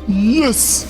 Yes!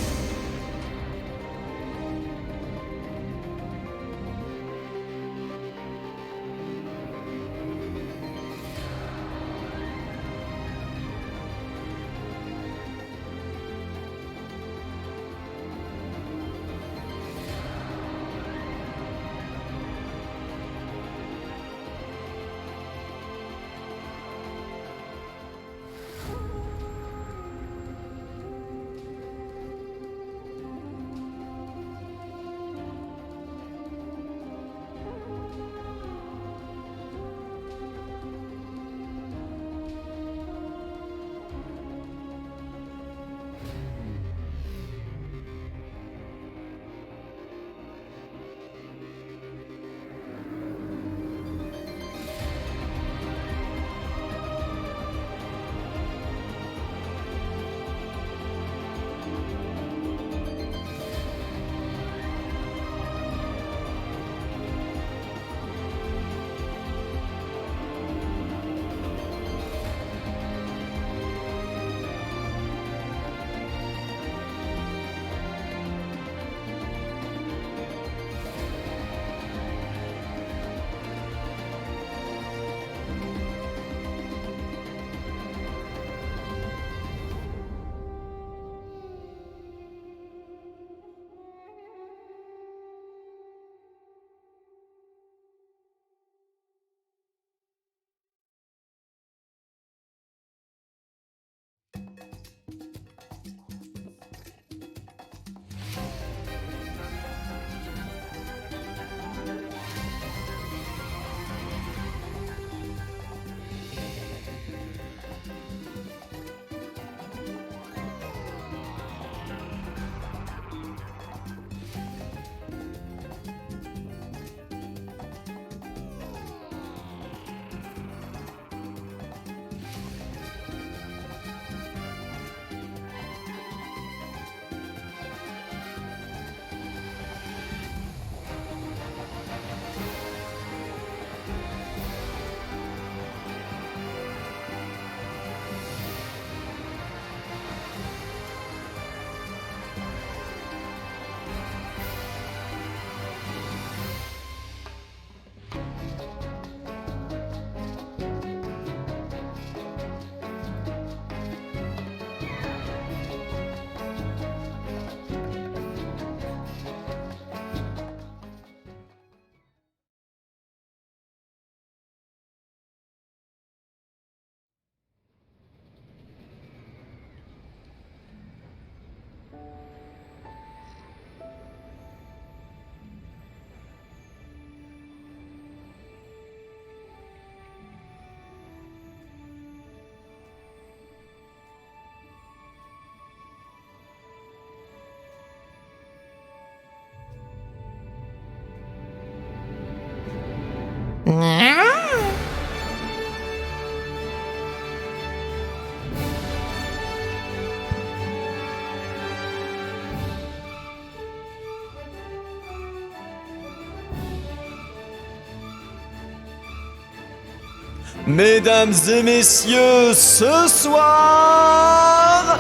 Mesdames et messieurs, ce soir,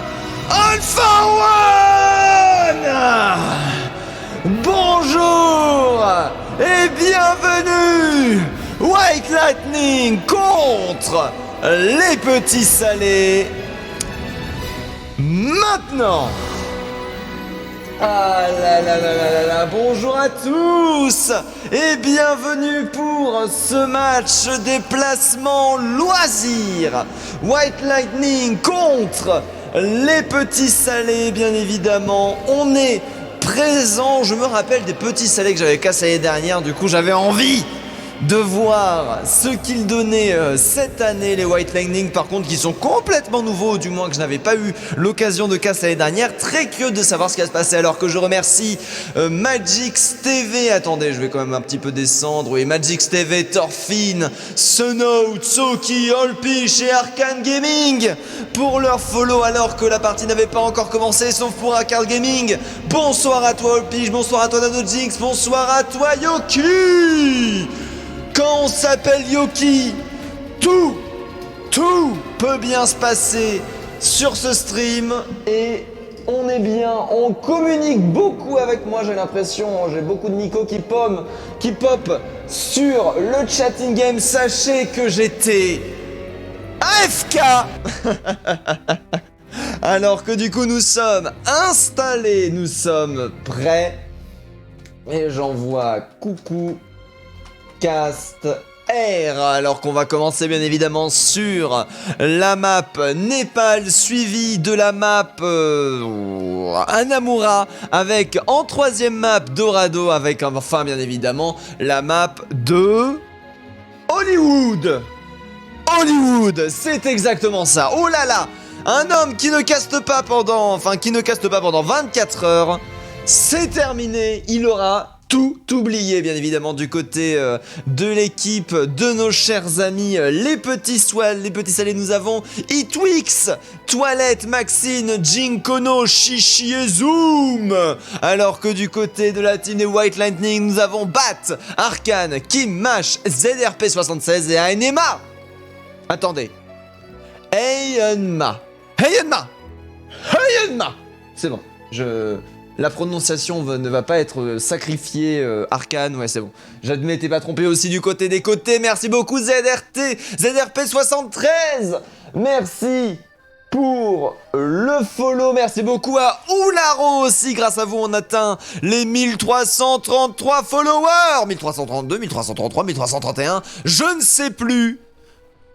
Alpha One! Bonjour et bienvenue! White Lightning contre les petits salés. Maintenant! Ah là là là là là là, bonjour à tous et bienvenue pour ce match déplacement loisir. White Lightning contre les petits salés, bien évidemment. On est présent, je me rappelle des petits salés que j'avais cassés l'année dernière, du coup j'avais envie de voir ce qu'ils donnaient cette année, les White Lightning, par contre qui sont complètement nouveaux, du moins que je n'avais pas eu l'occasion de casser l'année dernière. Très curieux de savoir ce qui va se passer, alors que je remercie Magix TV, attendez je vais quand même un petit peu descendre, oui, Magix TV, Thorfinn, Sunout, Tsoki, Olpish et Arcane Gaming pour leur follow alors que la partie n'avait pas encore commencé, sauf pour Arcane Gaming. Bonsoir à toi Olpish, bonsoir à toi Nanojix, bonsoir à toi Yoki. Quand on s'appelle Yoki, tout peut bien se passer sur ce stream et on est bien, on communique beaucoup avec moi, j'ai l'impression, j'ai beaucoup de Nico qui pop sur le chatting game. Sachez que j'étais AFK. Alors que du coup nous sommes installés, nous sommes prêts. Et j'envoie coucou Cast R, alors qu'on va commencer bien évidemment sur la map Népal, suivi de la map Anamura, avec en troisième map Dorado, avec enfin bien évidemment la map de Hollywood. Hollywood, c'est exactement ça. Oh là là, un homme qui ne caste pas pendant 24 heures. C'est terminé, il aura tout oublié, bien évidemment, du côté de l'équipe, de nos chers amis, les petits salés. Nous avons Itwix, Toilette, Maxine, Jinkono, Shishi et Zoom. Alors que du côté de la team des White Lightning, nous avons Bat, Arcane, Kim, Mash, ZRP76 et Ainema. Attendez. Ainema. C'est bon, la prononciation ne va pas être sacrifiée, Arcane, ouais c'est bon. J'admets, t'es pas trompé aussi du côté des côtés, merci beaucoup ZRP73. Merci pour le follow, merci beaucoup à Oularo aussi, grâce à vous on atteint les 1333 followers. 1332, 1333, 1331, je ne sais plus.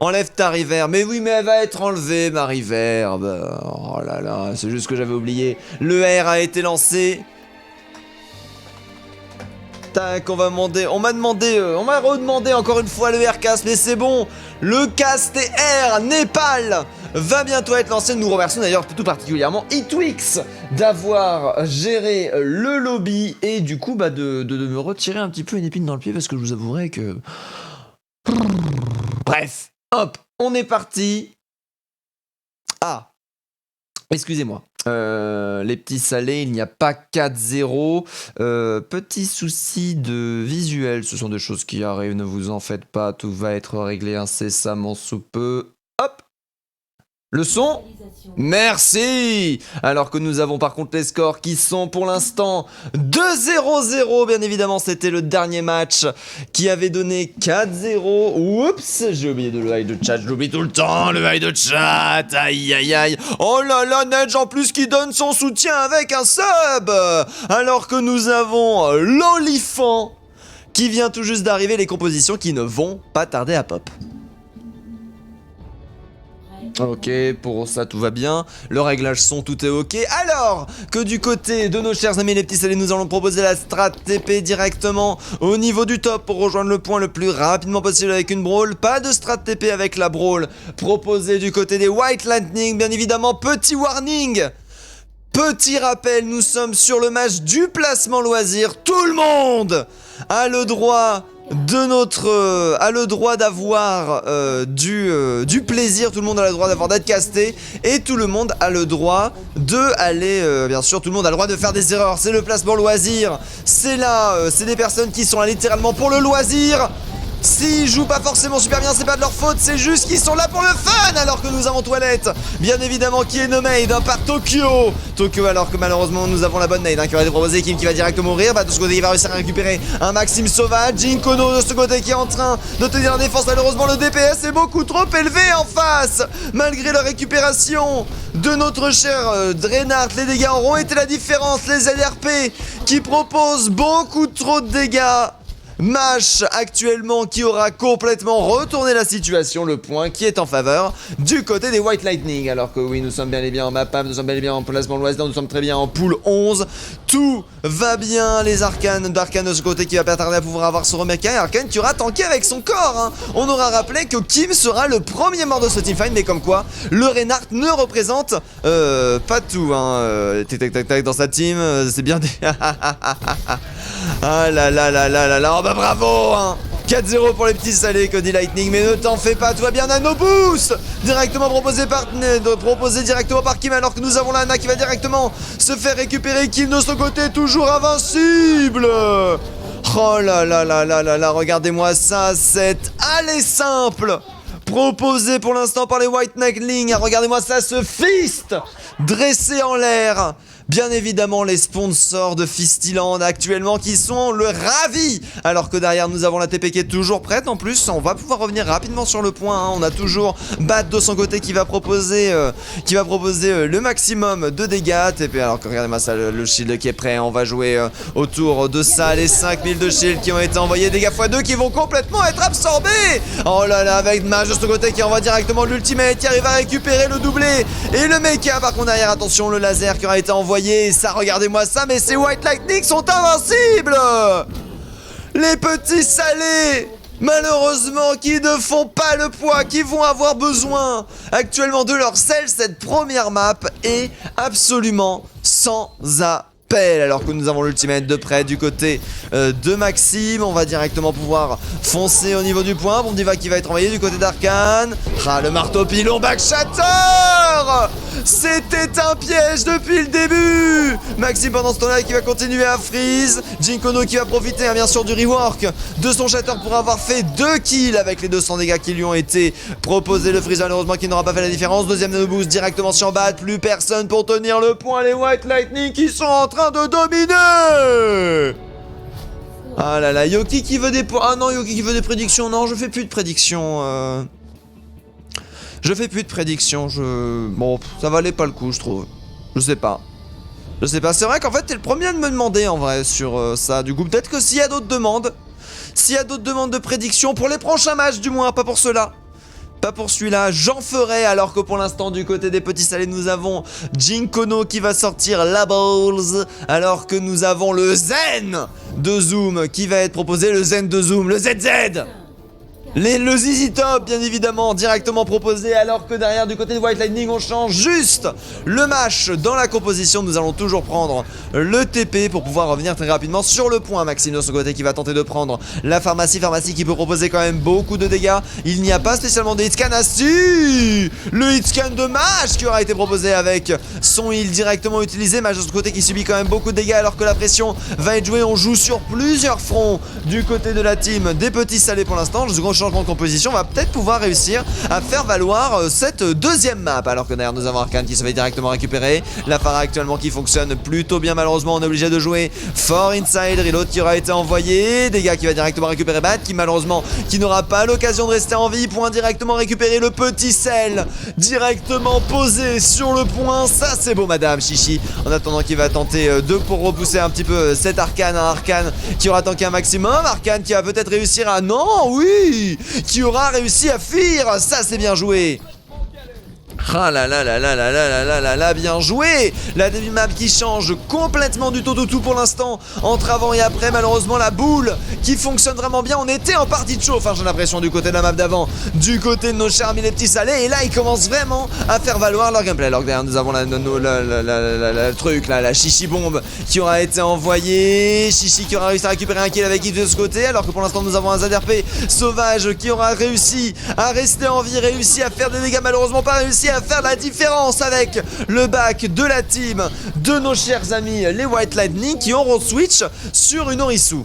Enlève ta reverb, mais oui, mais elle va être enlevée, ma reverb. Oh là là, c'est juste que j'avais oublié. Le R a été lancé. Tac, on m'a redemandé encore une fois le R cast, mais c'est bon. Le cast et R Népal va bientôt être lancé. Nous remercions d'ailleurs tout particulièrement Itwix d'avoir géré le lobby et du coup de me retirer un petit peu une épine dans le pied parce que je vous avouerai que... Bref. Hop, on est parti. Ah, excusez-moi. Les petits salés, il n'y a pas 4-0. Petit souci de visuel, ce sont des choses qui arrivent, ne vous en faites pas. Tout va être réglé incessamment sous peu. Hop, le son. Merci. Alors que nous avons par contre les scores qui sont pour l'instant 2-0-0. Bien évidemment, c'était le dernier match qui avait donné 4-0. Oups, j'ai oublié de le high de chat. Je l'oublie tout le temps, le high de chat. Aïe, aïe, aïe. Oh là là, Nedge en plus qui donne son soutien avec un sub. Alors que nous avons l'Olifant qui vient tout juste d'arriver. Les compositions qui ne vont pas tarder à pop. Ok, pour ça tout va bien, le réglage son, tout est ok. Alors que du côté de nos chers amis les petits salés, nous allons proposer la strat TP directement au niveau du top pour rejoindre le point le plus rapidement possible avec une brawl. Pas de strat TP avec la brawl proposée du côté des White Lightning, bien évidemment. Petit warning, petit rappel, nous sommes sur le match du placement loisir. Tout le monde a le droit d'avoir du plaisir, tout le monde a le droit d'être casté et tout le monde a le droit bien sûr tout le monde a le droit de faire des erreurs, c'est le placement loisir, c'est là, c'est des personnes qui sont là littéralement pour le loisir. S'ils jouent pas forcément super bien, c'est pas de leur faute, c'est juste qu'ils sont là pour le fun. Alors que nous avons Toilette, bien évidemment, qui est nommade par Tokyo. Alors que malheureusement nous avons la bonne nade qui va être proposée, Kim qui va directement mourir. De ce côté il va réussir à récupérer un Maxime sauvage. Jinkono de ce côté qui est en train de tenir la défense. Malheureusement le DPS est beaucoup trop élevé en face. Malgré la récupération de notre cher Draenart, les dégâts auront été la différence. Les ZRP qui proposent beaucoup trop de dégâts. Mash actuellement qui aura complètement retourné la situation, le point qui est en faveur du côté des White Lightning. Alors que oui, nous sommes bien et bien en map, nous sommes bien et bien en placement loisir, nous sommes très bien en pool 11. Tout va bien, les Arcanes d'Arcane de ce côté qui va pas tarder à pouvoir avoir son remake. Arcane qui aura tanké avec son corps, hein. On aura rappelé que Kim sera le premier mort de ce teamfight, mais comme quoi le Reinhardt ne représente pas tout, hein. Tac tac tac dans sa team, c'est bien des... Ah là là là là là là, oh bah bravo, hein. 4-0 pour les petits salés, Cody Lightning, mais ne t'en fais pas, tout va bien. Nano Boost directement proposé directement par Kim, alors que nous avons Lana qui va directement se faire récupérer. Kim de son côté, toujours invincible. Oh là là là là là là, regardez-moi ça, cette aller simple proposé pour l'instant par les White Lightning. Regardez-moi ça, ce fist dressé en l'air. Bien évidemment les sponsors de Fistiland actuellement qui sont le ravi. Alors que derrière nous avons la TP qui est toujours prête. En plus on va pouvoir revenir rapidement sur le point, hein. On a toujours Bat de son côté qui va proposer le maximum de dégâts. TP, alors que regardez-moi ça, le shield qui est prêt. On va jouer autour de ça les 5000 de shield qui ont été envoyés. Dégâts x2 qui vont complètement être absorbés. Oh là là, avec Mage de son côté qui envoie directement l'ultimate, qui arrive à récupérer le doublé. Et le mecha par contre derrière, attention, le laser qui aura été envoyé. Ça, regardez-moi ça, mais ces White Lightning sont invincibles. Les petits salés, malheureusement, qui ne font pas le poids, qui vont avoir besoin actuellement de leur sel. Cette première map est absolument sans appel. Alors que nous avons l'ultimate de près du côté de Maxime. On va directement pouvoir foncer au niveau du point. Bon Diva qui va être envoyé du côté d'Arcane. Ah, le marteau pilon backshatter. C'était un piège depuis le début. Maxime pendant ce temps-là qui va continuer à freeze. Jinkono qui va profiter bien sûr du rework de son shatter pour avoir fait 2 kills avec les 200 dégâts qui lui ont été proposés. Le freeze malheureusement qui n'aura pas fait la différence. Deuxième nano boost directement sur Bat. Plus personne pour tenir le point. Les White Lightning qui sont en train de dominer. Ah là là, Yoki qui veut des... Ah non, Yoki qui veut des prédictions. Non, je fais plus de prédictions. Je fais plus de prédictions. Bon, ça valait pas le coup, je trouve. Je sais pas. C'est vrai qu'en fait, t'es le premier à me demander en vrai sur ça. Du coup, peut-être que s'il y a d'autres demandes, de prédictions pour les prochains matchs, du moins, pas pour ceux-là. Pas pour celui-là, j'en ferai, alors que pour l'instant du côté des petits salés nous avons Jinkono qui va sortir la Balls, alors que nous avons le Zen de Zoom qui va être proposé, le Zen de Zoom, le ZZ. Le ZZ Top bien évidemment directement proposé, alors que derrière du côté de White Lightning on change juste le match dans la composition. Nous allons toujours prendre le TP pour pouvoir revenir très rapidement sur le point. Maxime de son côté qui va tenter de prendre la pharmacie qui peut proposer quand même beaucoup de dégâts. Il n'y a pas spécialement de hitscan. Ah si, le hitscan de Mage qui aura été proposé avec son heal directement utilisé. Mage de son côté qui subit quand même beaucoup de dégâts, alors que la pression va être jouée. On joue sur plusieurs fronts du côté de la team des petits salés pour l'instant. Le second changement de composition va peut-être pouvoir réussir à faire valoir cette deuxième map, alors que derrière nous avons Arcane qui se fait directement récupérer. La Pharah actuellement qui fonctionne plutôt bien. Malheureusement on est obligé de jouer fort inside. Reload qui aura été envoyé, dégâts qui va directement récupérer Bat, qui malheureusement qui n'aura pas l'occasion de rester en vie. Point directement récupéré, le petit sel directement posé sur le point. Ça c'est beau madame Chichi. En attendant qu'il va tenter pour repousser un petit peu cet Arcane, un Arcane qui aura tanké un maximum. Arcane qui va peut-être réussir à... Non, oui, qui aura réussi à fuir. Ça c'est bien joué. Ah là là là là là là là là là, bien joué. La début map qui change complètement du tout au tout pour l'instant, entre avant et après. Malheureusement la boule qui fonctionne vraiment bien. On était en partie de chauffe, hein, j'ai l'impression, du côté de la map d'avant, du côté de nos chers amis les petits salés. Et là ils commencent vraiment à faire valoir leur gameplay. Alors que derrière nous avons le truc là, la chichi bombe qui aura été envoyée. Chichi qui aura réussi à récupérer un kill avec Yves de ce côté. Alors que pour l'instant nous avons un ZRP sauvage qui aura réussi à rester en vie, réussi à faire des dégâts, malheureusement pas réussi à faire la différence avec le back de la team de nos chers amis les White Lightning, qui auront switch sur une Orisu.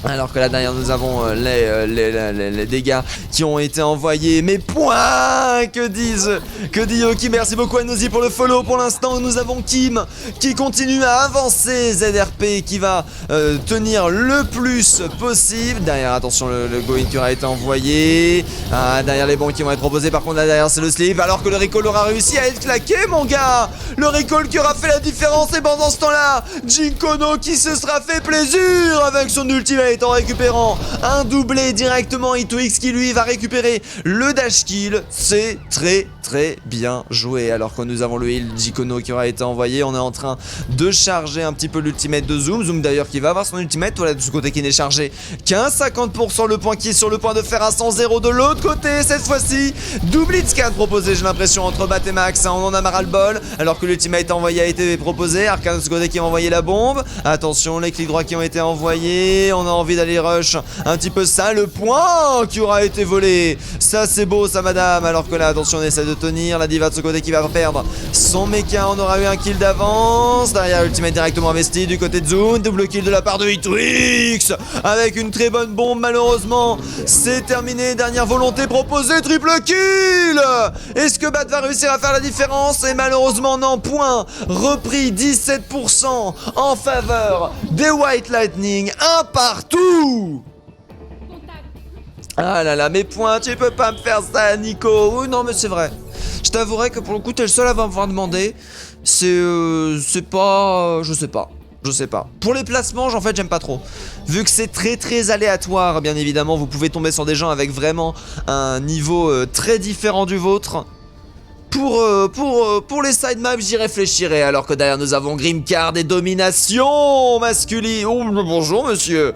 Alors que là derrière nous avons les dégâts qui ont été envoyés. Mais point, que dit Yoki. Merci beaucoup à Nosy pour le follow. Pour l'instant nous avons Kim qui continue à avancer. ZRP qui va tenir le plus possible. Derrière attention le go in qui aura été envoyé. Derrière les bons qui vont être proposés. Par contre là derrière c'est le sleeve, alors que le recall aura réussi à être claqué mon gars. Le recall qui aura fait la différence. Et pendant ce temps là Jinkono qui se sera fait plaisir avec son ultimate en récupérant un doublé directement. Itox qui lui va récupérer le dash kill. C'est très bien joué. Alors que nous avons le heal Jinkono qui aura été envoyé. On est en train de charger un petit peu l'ultimate de Zoom. Zoom d'ailleurs qui va avoir son ultimate. Voilà de ce côté qui n'est chargé qu'un 50%. Le point qui est sur le point de faire un 100-0 de l'autre côté. Cette fois-ci double hitscan proposé, j'ai l'impression, entre Bat et Max. On en a marre le bol. Alors que l'ultimate envoyé a été proposé. Arcane de ce côté qui a envoyé la bombe. Attention les clics droits qui ont été envoyés. On est envie d'aller rush un petit peu ça. Le point qui aura été volé. Ça c'est beau ça madame. Alors que là attention on essaie de tenir. La diva de ce côté qui va perdre son mecha. On aura eu un kill d'avance. Derrière ultimate directement investi du côté de Zoom. Double kill de la part de Hitwix. Avec une très bonne bombe malheureusement. C'est terminé. Dernière volonté proposée. Triple kill. Est-ce que Bat va réussir à faire la différence? Et malheureusement non. Point repris 17% en faveur des White Lightning. Un partout. Ah là là, mes points, tu peux pas me faire ça, Nico. Oui, non, mais c'est vrai. Je t'avouerai que pour le coup, t'es le seul à m'avoir demandé. C'est pas... Je sais pas. Je sais pas. Pour les placements, en fait, j'aime pas trop. Vu que c'est très aléatoire, bien évidemment, vous pouvez tomber sur des gens avec vraiment un niveau très différent du vôtre. Pour les side maps, j'y réfléchirai, alors que derrière nous avons Grimcard et Domination masculine. Oh, bonjour monsieur.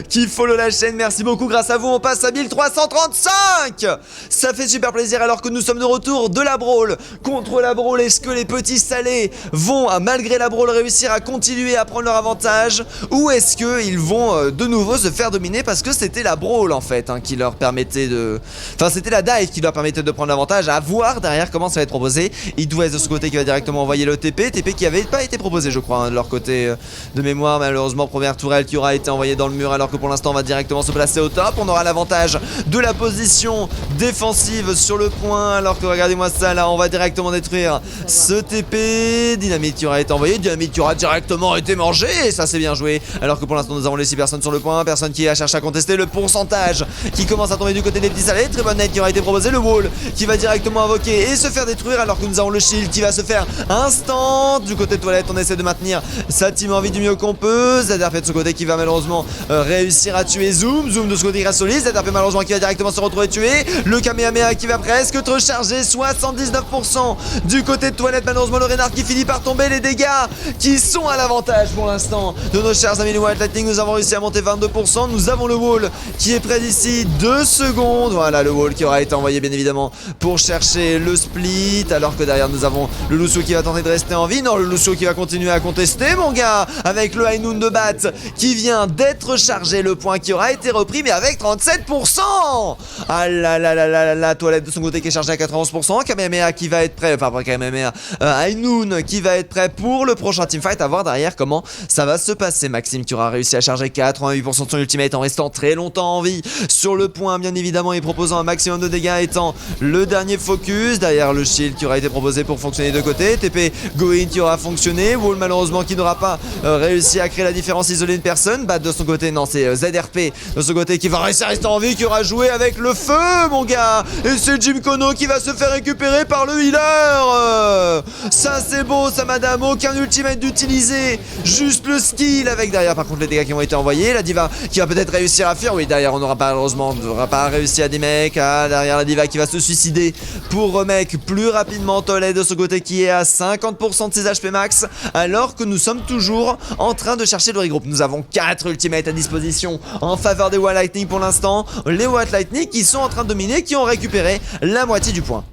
Qui follow la chaîne, merci beaucoup, grâce à vous on passe à 1335. Ça fait super plaisir alors que nous sommes de retour de la Brawl. Contre la Brawl, est-ce que les petits salés vont, malgré la Brawl, réussir à continuer à prendre leur avantage? Ou est-ce qu'ils vont de nouveau se faire dominer parce que c'était la Brawl en fait qui leur permettait de... Enfin c'était la dive qui leur permettait de prendre l'avantage, à voir derrière comment ça va être proposé. Hitwest de ce côté qui va directement envoyer le TP qui avait pas été proposé je crois de leur côté de mémoire. Malheureusement première tourelle qui aura été envoyée dans le mur alors que pour l'instant on va directement se placer au top. On aura l'avantage de la position défensive sur le point alors que regardez-moi ça là, on va directement détruire ce TP. Dynamite qui aura été envoyé, Dynamite qui aura directement été mangé, et ça c'est bien joué alors que pour l'instant nous avons les 6 personnes sur le point, personne qui a cherché à contester le pourcentage qui commence à tomber du côté des petits salés. Très bonne net qui aura été proposé, le wall qui va directement invoquer et se faire détruire alors que nous avons le shield qui va se faire instant. Du côté de toilette on essaie de maintenir sa team en vie du mieux qu'on peut. ZRP de ce côté qui va malheureusement réussir à tuer Zoom de ce côté grâce au ZRP malheureusement qui va directement se retrouver tué. Le Kamehameha qui va presque te recharger, 79% du côté de toilette. Malheureusement le Renard qui finit par tomber. Les dégâts qui sont à l'avantage pour l'instant de nos chers amis les White Lightning. Nous avons réussi à monter 22%. Nous avons le wall qui est près d'ici 2 secondes. Voilà le wall qui aura été envoyé bien évidemment pour chercher le split, alors que derrière nous avons le Lucio qui va tenter de rester en vie. Non, le Lucio qui va continuer à contester mon gars, avec le High Noon de Bat qui vient d'être chargé, le point qui aura été repris mais avec 37%. Ah là là là là, la toilette de son côté qui est chargée à 91%. Kamehameha qui va être prêt, enfin pas Kamehameha, High Noon qui va être prêt pour le prochain teamfight, à voir derrière comment ça va se passer. Maxime qui aura réussi à charger 88% de son ultimate en restant très longtemps en vie sur le point bien évidemment et proposant un maximum de dégâts, étant le dernier focus. Derrière le shield qui aura été proposé pour fonctionner de côté, TP Go-in qui aura fonctionné, Wall malheureusement qui n'aura pas réussi à créer la différence, isoler une personne. Bat de son côté, non c'est ZRP de son côté qui va réussir à rester en vie, qui aura joué avec le feu mon gars, et c'est Jim Kono qui va se faire récupérer par le healer. Ça c'est beau ça madame, aucun ultimate d'utiliser, juste le skill avec derrière par contre les dégâts qui ont été envoyés. La diva qui va peut-être réussir à fuir, oui derrière on n'aura pas malheureusement réussi à des mecs, derrière la diva qui va se suicider pour remake plus rapidement. Toilette de ce côté qui est à 50% de ses HP max alors que nous sommes toujours en train de chercher le regroupe. Nous avons 4 ultimates à disposition en faveur des White Lightning pour l'instant. Les White Lightning qui sont en train de dominer, qui ont récupéré la moitié du point.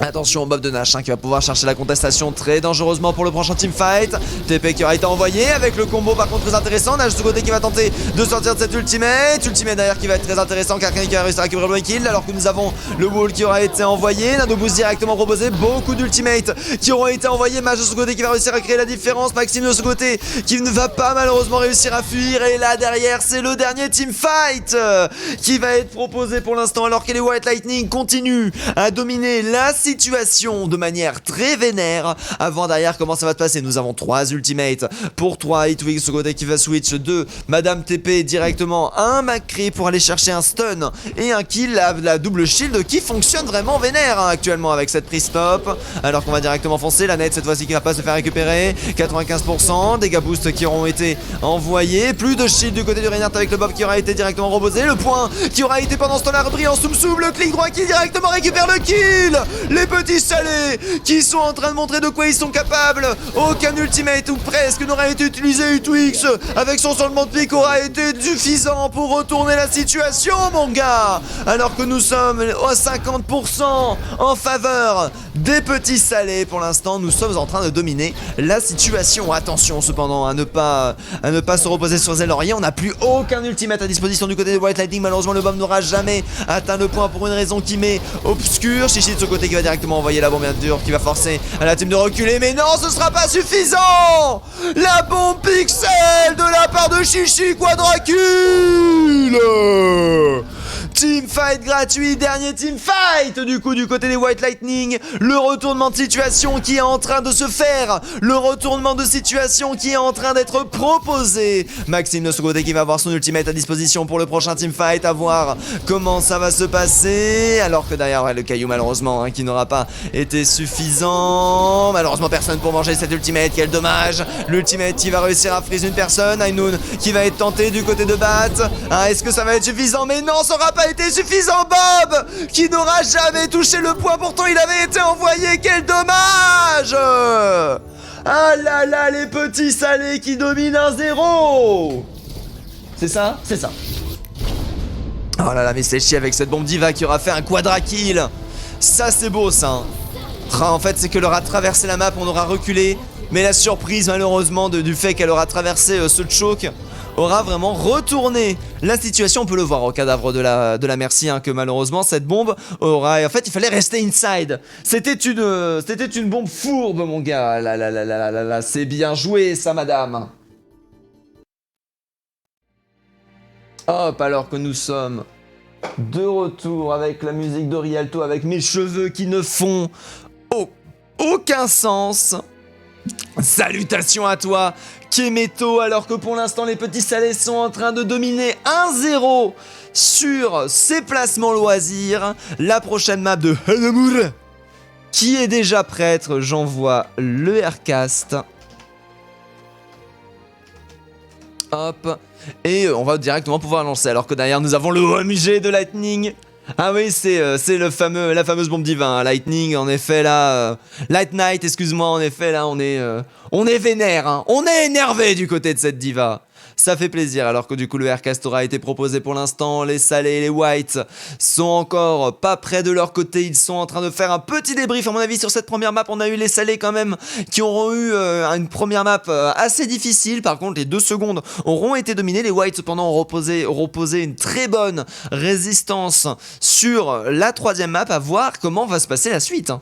Attention au mob de Nash qui va pouvoir chercher la contestation très dangereusement pour le prochain teamfight. TP qui aura été envoyé avec le combo par contre très intéressant. Nash de ce côté qui va tenter de sortir de cette ultimate. Ultimate derrière qui va être très intéressant car quelqu'un qui va réussir à récupérer le kill alors que nous avons le wall qui aura été envoyé. Nano Boost directement proposé. Beaucoup d'ultimates qui auront été envoyés. Mage de ce côté qui va réussir à créer la différence. Maxime de ce côté qui ne va pas malheureusement réussir à fuir. Et là derrière c'est le dernier teamfight qui va être proposé pour l'instant alors que les White Lightning continuent à dominer la situation de manière très vénère. Avant derrière comment ça va se passer, nous avons 3 ultimates pour 3 Hitwix ce côté qui va switch, 2 Madame TP directement, un Macri pour aller chercher un stun et un kill, la double shield qui fonctionne vraiment vénère actuellement avec cette prise stop, alors qu'on va directement foncer. La net cette fois-ci qui va pas se faire récupérer, 95%, dégâts boost qui auront été envoyés, plus de shield du côté du Reinhardt avec le Bob qui aura été directement reposé, le point qui aura été pendant ce temps-là repris en soum-soum, le clic droit qui directement récupère le kill. Les petits salés qui sont en train de montrer de quoi ils sont capables. Aucun ultimate ou presque n'aura été utilisé. Twix avec son changement de pique aura été suffisant pour retourner la situation, mon gars. Alors que nous sommes à 50% en faveur des petits salés. Pour l'instant, nous sommes en train de dominer la situation. Attention cependant à ne pas se reposer sur ses lauriers. On n'a plus aucun ultimate à disposition du côté de White Lightning. Malheureusement, le bomb n'aura jamais atteint le point pour une raison qui m'est obscure. Chichi de ce côté qui va directement envoyer la bombe bien dure, qui va forcer à la team de reculer. Mais non, ce sera pas suffisant. La bombe pixel de la part de Chichi Quadracule. Teamfight gratuit, dernier teamfight du coup du côté des White Lightning. Le retournement de situation qui est en train de se faire. Le retournement de situation qui est en train d'être proposé. Maxime de ce côté qui va avoir son ultimate à disposition pour le prochain teamfight. À voir comment ça va se passer. Alors que derrière, ouais, le caillou malheureusement qui n'aura pas été suffisant. Malheureusement personne pour manger cet ultimate. Quel dommage. L'ultimate qui va réussir à freeze une personne. Ainoun qui va être tenté du côté de Bat. Est-ce que ça va être suffisant? Mais non, ça n'aura pas été suffisant. Bob qui n'aura jamais touché le point, pourtant il avait été envoyé. Quel dommage. Ah là là, les petits salés qui dominent 1-0. C'est ça? C'est ça. Oh là là, mais c'est chier avec cette bombe diva qui aura fait un quadra kill. Ça c'est beau ça. En fait c'est qu'elle aura traversé la map, on aura reculé. Mais la surprise malheureusement du fait qu'elle aura traversé ce choke aura vraiment retourné la situation. On peut le voir au cadavre de la Mercy que malheureusement cette bombe aura... En fait il fallait rester inside. C'était une bombe fourbe mon gars. Là, c'est bien joué ça madame. Hop, alors que nous sommes de retour avec la musique de Rialto, avec mes cheveux qui ne font aucun sens. Salutations à toi Kemeto, alors que pour l'instant les petits salés sont en train de dominer 1-0 sur ces placements loisirs. La prochaine map de Hanamura qui est déjà prête, j'envoie le aircast. Hop, et on va directement pouvoir lancer, alors que derrière nous avons le OMG de Lightning. Ah oui, c'est la fameuse bombe divin, Lightning, en effet là, Light Knight, excuse-moi, en effet là, on est vénère, on est énervé du côté de cette diva. Ça fait plaisir, alors que du coup le aircast aura été proposé pour l'instant. Les salés et les whites sont encore pas près de leur côté. Ils sont en train de faire un petit débrief à mon avis sur cette première map. On a eu les salés quand même qui auront eu une première map assez difficile. Par contre les 2 secondes auront été dominées. Les whites cependant auront reposé une très bonne résistance sur la 3e map. À voir comment va se passer la suite.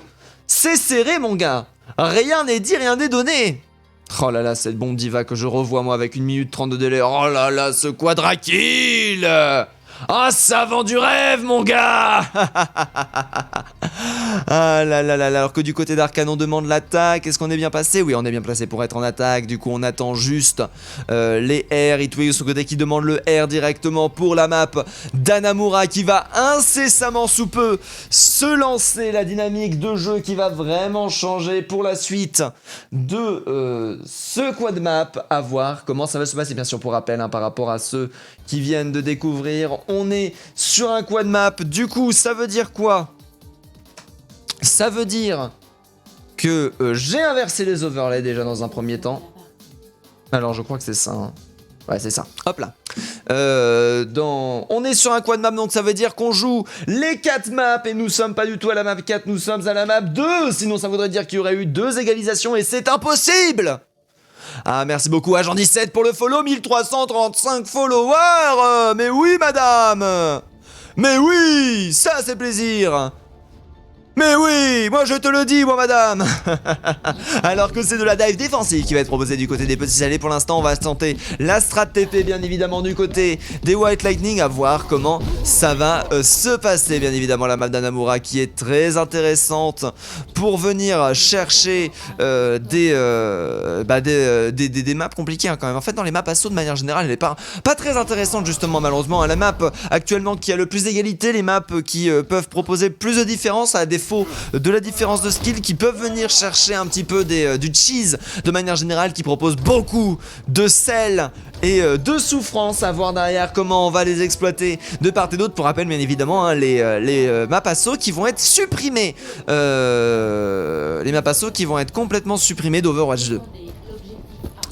C'est serré mon gars. Rien n'est dit, rien n'est donné. Oh là là, cette bombe diva que je revois moi avec 1 minute 30 de délai. Oh là là, ce quadra kill. Ah, ça vend du rêve, mon gars. Ah là là là là, alors que du côté d'Arcane, on demande l'attaque. Est-ce qu'on est bien passé? Oui, on est bien placé pour être en attaque. Du coup, on attend juste les R. Itway de son côté qui demande le R directement pour la map d'Hanamura qui va incessamment sous peu se lancer. La dynamique de jeu qui va vraiment changer pour la suite de ce quad map. À voir comment ça va se passer, bien sûr, pour rappel, par rapport à ceux qui viennent de découvrir. On est sur un quad map. Du coup, ça veut dire quoi? Ça veut dire que j'ai inversé les overlays déjà dans un premier temps. Alors je crois que c'est ça. Ouais, c'est ça. Hop là. On est sur un quad map, donc ça veut dire qu'on joue les 4 maps et nous sommes pas du tout à la map 4, nous sommes à la map 2. Sinon ça voudrait dire qu'il y aurait eu 2 égalisations et c'est impossible. Ah, merci beaucoup Agent 17 pour le follow, 1335 followers. Mais oui madame. Mais oui, ça c'est plaisir. Mais oui, moi je te le dis, moi madame. Alors que c'est de la dive défensive qui va être proposée du côté des petits salés. Pour l'instant, on va tenter la strat TP, bien évidemment, du côté des White Lightning. À voir comment ça va se passer. Bien évidemment, la map d'Hanamura qui est très intéressante pour venir chercher des maps compliquées quand même. En fait, dans les maps assaut, de manière générale, elle n'est pas très intéressante, justement, malheureusement. La map actuellement qui a le plus d'égalité, les maps qui peuvent proposer plus de différence à des défaut de la différence de skill, qui peuvent venir chercher un petit peu du cheese de manière générale, qui propose beaucoup de sel et de souffrance, à voir derrière comment on va les exploiter de part et d'autre. Pour rappel, bien évidemment, hein, les maps assaut qui vont être supprimés, les maps assaut qui vont être complètement supprimés d'Overwatch 2.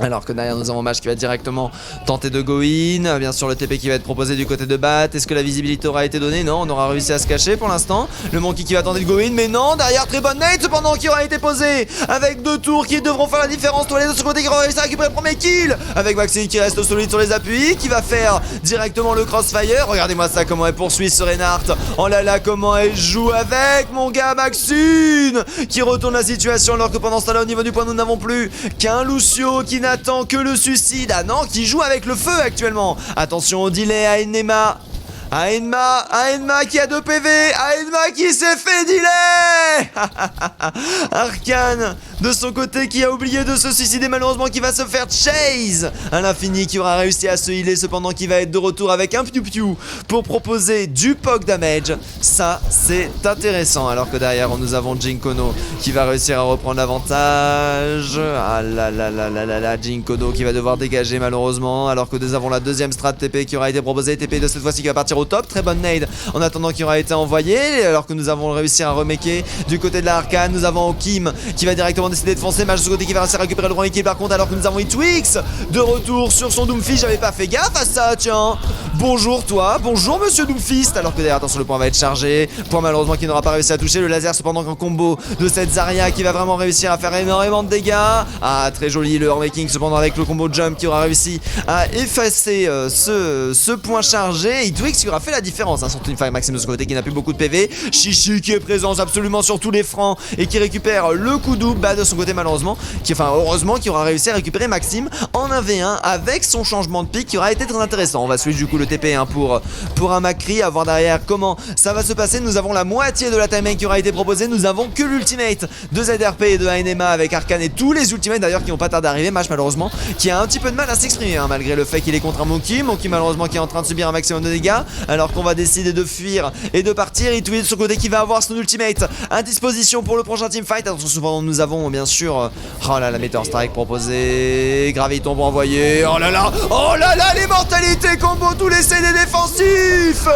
Alors que derrière nous avons Mage qui va directement tenter de go in. Bien sûr le TP qui va être proposé du côté de Bat. Est-ce que la visibilité aura été donnée? Non, on aura réussi à se cacher pour l'instant. Le Monkey qui va tenter de go in, mais non, derrière très bonne nade cependant qui aura été posé, avec 2 tours qui devront faire la différence. Toilet de ce côté qui aura réussi à récupérer le premier kill, avec Maxine qui reste solide sur les appuis, qui va faire directement le crossfire. Regardez-moi ça, comment elle poursuit ce Reinhardt. Oh là là, comment elle joue avec mon gars Maxine, qui retourne la situation, alors que pendant ce temps-là au niveau du point nous n'avons plus qu'un Lucio qui n'attend que le suicide. Ah non, qui joue avec le feu actuellement. Attention au delay à Enema. Aenma qui a 2 PV. Aenma qui s'est fait delay. Arcane de son côté qui a oublié de se suicider, malheureusement, qui va se faire chase à l'infini, qui aura réussi à se healer cependant, qui va être de retour avec un piou-piou pour proposer du poke damage. Ça c'est intéressant, alors que derrière nous avons Jinkono qui va réussir à reprendre l'avantage. Ah là là là là là là, Jinkono qui va devoir dégager malheureusement, alors que nous avons la deuxième strat TP qui aura été proposée. TP de cette fois-ci qui va partir au top, très bonne nade en attendant qui aura été envoyé, alors que nous avons réussi à remaker du côté de la Arcane. Nous avons Kim qui va directement décider de foncer, Mage de ce côté qui va réussir à récupérer le premier kill par contre, alors que nous avons Twix de retour sur son Doomfist. J'avais pas fait gaffe à ça, tiens. Bonjour toi, bonjour monsieur Doomfist, alors que derrière attention le point va être chargé, point malheureusement qui n'aura pas réussi à toucher le laser, cependant qu'en combo de cette Zarya qui va vraiment réussir à faire énormément de dégâts. Ah très joli le making cependant avec le combo jump qui aura réussi à effacer ce point chargé, et Twix qui aura fait la différence, hein, surtout une fois Maxime de ce côté qui n'a plus beaucoup de PV. Chichi qui est présent absolument sur tous les fronts et qui récupère le coup double. Bah de son côté malheureusement, heureusement qui aura réussi à récupérer Maxime en 1v1 avec son changement de pick qui aura été très intéressant. On va switch du coup le TP hein, pour un Macri, à voir derrière comment ça va se passer. Nous avons la moitié de la timing qui aura été proposée, nous avons que l'ultimate de ZRP et de Aenema avec Arcane et tous les ultimates d'ailleurs qui n'ont pas tardé d'arriver. Mage malheureusement qui a un petit peu de mal à s'exprimer hein, malgré le fait qu'il est contre un Monkey malheureusement qui est en train de subir un maximum de dégâts, alors qu'on va décider de fuir et de partir. Et Twitch de son côté qui va avoir son ultimate à disposition pour le prochain teamfight. Attention, souvent nous avons bien sûr oh là la Meteor Strike proposée, Graviton pour envoyer. Oh là là les mortalités combo, tous les CD défensifs.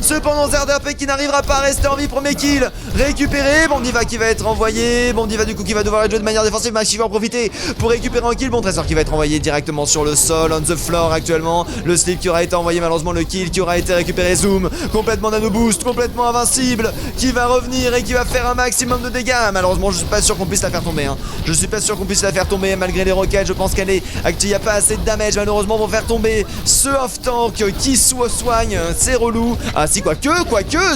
Cependant ZRP qui n'arrivera pas à rester en vie, premier kill récupéré. Bondiva qui va être envoyé, Bondiva du coup qui va devoir être joué de manière défensive. Max qui va en profiter pour récupérer un kill. Bon Trésor qui va être envoyé directement sur le sol, on the floor actuellement. Le slip qui aura été envoyé, malheureusement le kill qui aura été récupéré. Zoom complètement nano boost, complètement invincible, qui va revenir et qui va faire un maximum de dégâts. Malheureusement je suis pas sûr qu'on puisse la faire tomber hein. Je suis pas sûr qu'on puisse la faire tomber malgré les roquettes. Je pense qu'elle est il n'y a pas assez de damage malheureusement pour faire tomber ce off-tank qui soigne. C'est relou. Ah si, quoique